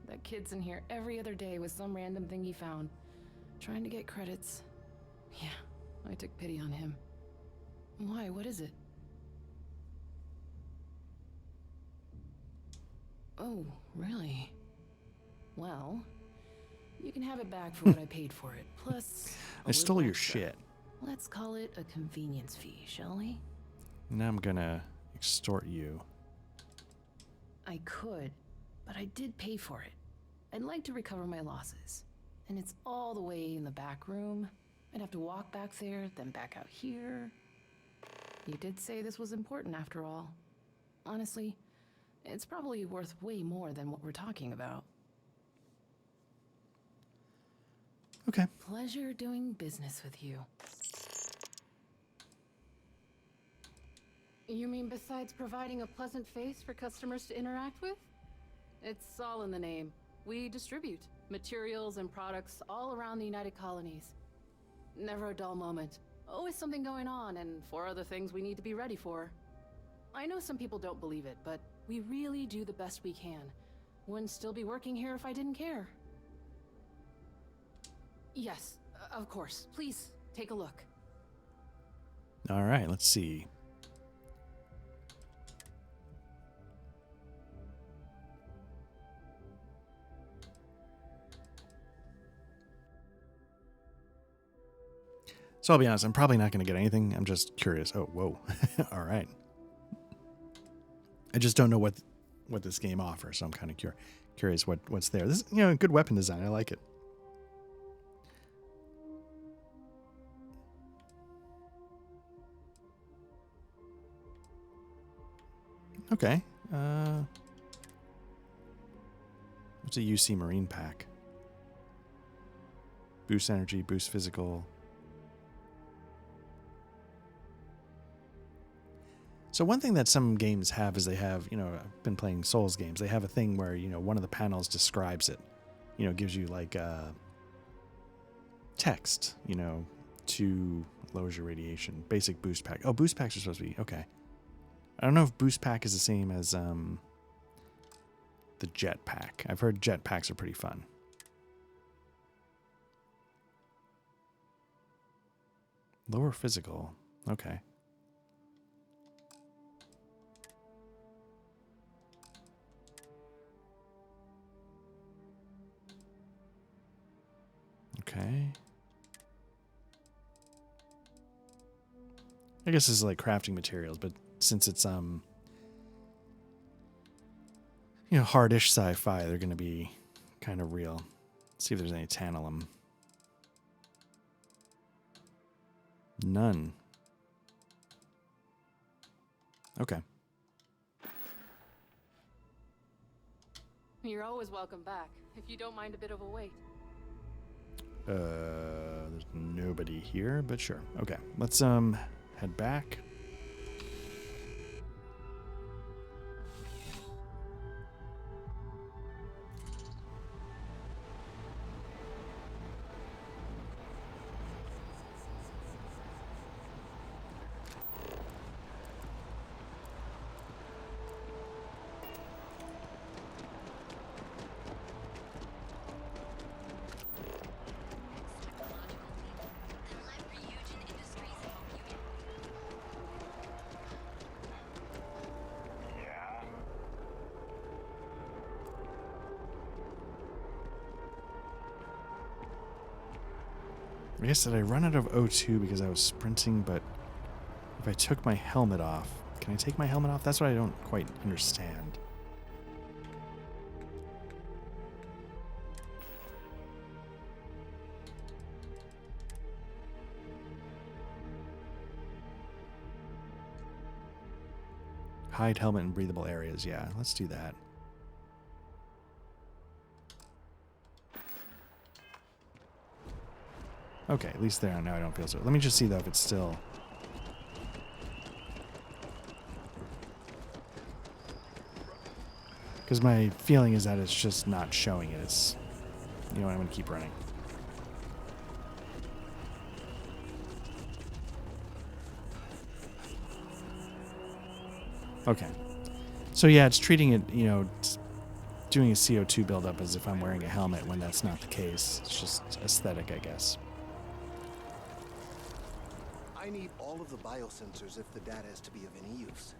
That kid's in here every other day with some random thing he found, trying to get credits. Yeah, I took pity on him. Why, what is it? Oh, really? Well, you can have it back for what I paid for it, plus I stole your extra. shit. Let's call it a convenience fee, shall we? Now I'm gonna extort you. I could, but I did pay for it. I'd like to recover my losses. And it's all the way in the back room. I'd have to walk back there, then back out here. You did say this was important after all. Honestly, it's probably worth way more than what we're talking about. Okay. Pleasure doing business with you. You mean besides providing a pleasant face for customers to interact with? It's all in the name. We distribute materials and products all around the United Colonies. Never a dull moment. Always something going on and 4 other things we need to be ready for. I know some people don't believe it, but we really do the best we can. Wouldn't still be working here if I didn't care. Yes, of course. Please, take a look. All right, let's see. So I'll be honest, I'm probably not going to get anything. I'm just curious. Oh, whoa. All right. I just don't know what this game offers, so I'm kind of curious what's there. This is, good weapon design. I like it. Okay. What's a UC Marine pack? Boost energy, boost physical. So one thing that some games have is they have, I've been playing Souls games. They have a thing where, one of the panels describes it. Gives you like text, to lowers your radiation. Basic boost pack. Oh, boost packs are supposed to be, okay. I don't know if boost pack is the same as the jet pack. I've heard jet packs are pretty fun. Lower physical. Okay. Okay. I guess this is like crafting materials, but since it's hardish sci-fi, they're going to be kind of real. Let's see if there's any tantalum. None. Okay. You're always welcome back, if you don't mind a bit of a wait. There's nobody here, but sure. Okay, let's head back. I guess did I run out of O2 because I was sprinting, but if I took my helmet off, can I take my helmet off? That's what I don't quite understand. Hide helmet in breathable areas. Yeah, let's do that. Okay, at least there now I don't feel so. Let me just see though if it's still. Because my feeling is that it's just not showing it. It's, I'm going to keep running. Okay. So yeah, it's treating it, it's doing a CO2 buildup as if I'm wearing a helmet when that's not the case. It's just aesthetic, I guess. I need all of the biosensors if the data is to be of any use.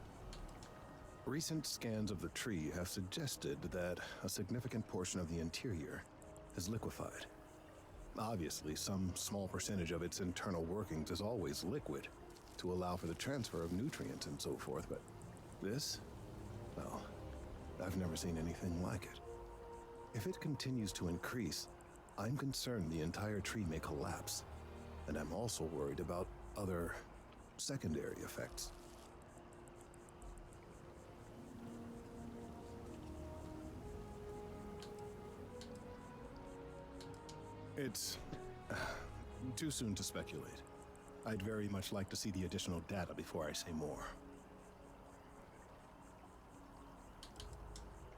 Recent scans of the tree have suggested that a significant portion of the interior is liquefied. Obviously, some small percentage of its internal workings is always liquid to allow for the transfer of nutrients and so forth, but this? Well, I've never seen anything like it. If it continues to increase, I'm concerned the entire tree may collapse, and I'm also worried about other secondary effects. It's Too soon to speculate. I'd very much like to see the additional data before I say more.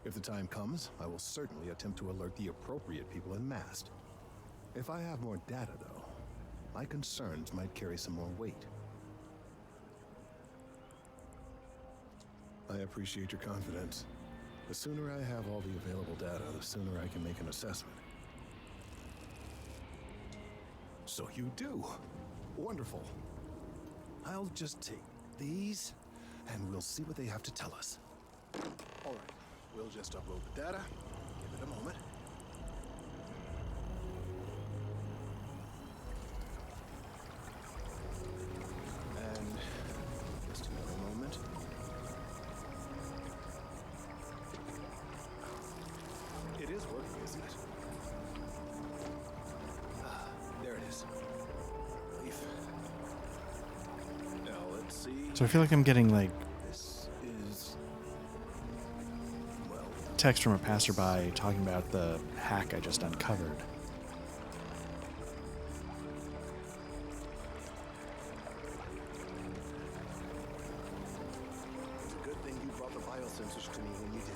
If the time comes, I will certainly attempt to alert the appropriate people en masse. If I have more data, though, my concerns might carry some more weight. I appreciate your confidence. The sooner I have all the available data, the sooner I can make an assessment. So you do. Wonderful. I'll just take these, and we'll see what they have to tell us. All right, we'll just upload the data. Give it a moment. And just another moment. It is working, isn't it? There it is. Relief. Now let's see. So I feel like I'm getting like This is text from a passerby talking about the hack I just uncovered. It's a good thing you brought the biosensors to me when you did.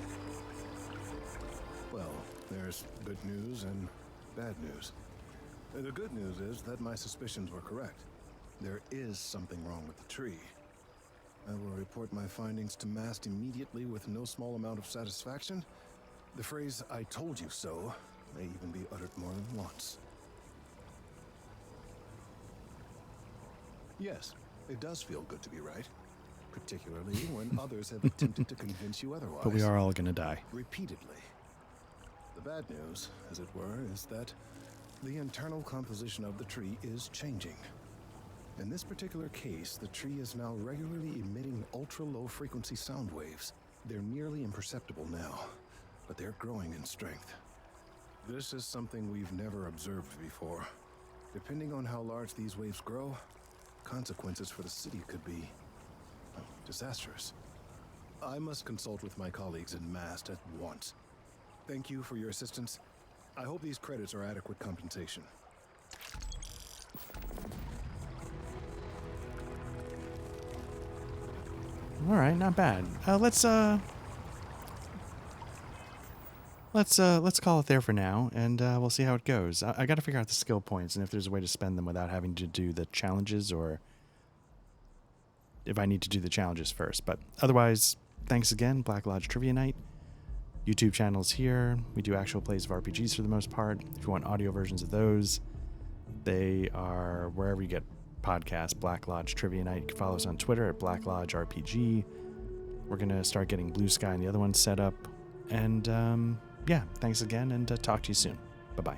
Well, there's good news and bad news. The good news is that my suspicions were correct. There is something wrong with the tree. I will report my findings to MAST immediately with no small amount of satisfaction. The phrase, "I told you so," may even be uttered more than once. Yes, it does feel good to be right. Particularly when others have attempted to convince you otherwise. But we are all gonna die. Repeatedly. The bad news, as it were, is that the internal composition of the tree is changing. In this particular case, the tree is now regularly emitting ultra-low frequency sound waves. They're nearly imperceptible now, but they're growing in strength. This is something we've never observed before. Depending on how large these waves grow, consequences for the city could be disastrous. I must consult with my colleagues in MAST at once. Thank you for your assistance. I hope these credits are adequate compensation. All right, not bad. Let's call it there for now, and we'll see how it goes. I got to figure out the skill points and if there's a way to spend them without having to do the challenges, or if I need to do the challenges first. But otherwise, thanks again, Black Lodge Trivia Night. YouTube channels here. We do actual plays of RPGs for the most part. If you want audio versions of those, they are wherever you get podcasts. Black Lodge Trivia Night. You can follow us on Twitter at Black Lodge RPG. We're going to start getting Blue Sky and the other ones set up. And yeah, thanks again, and talk to you soon. Bye-bye.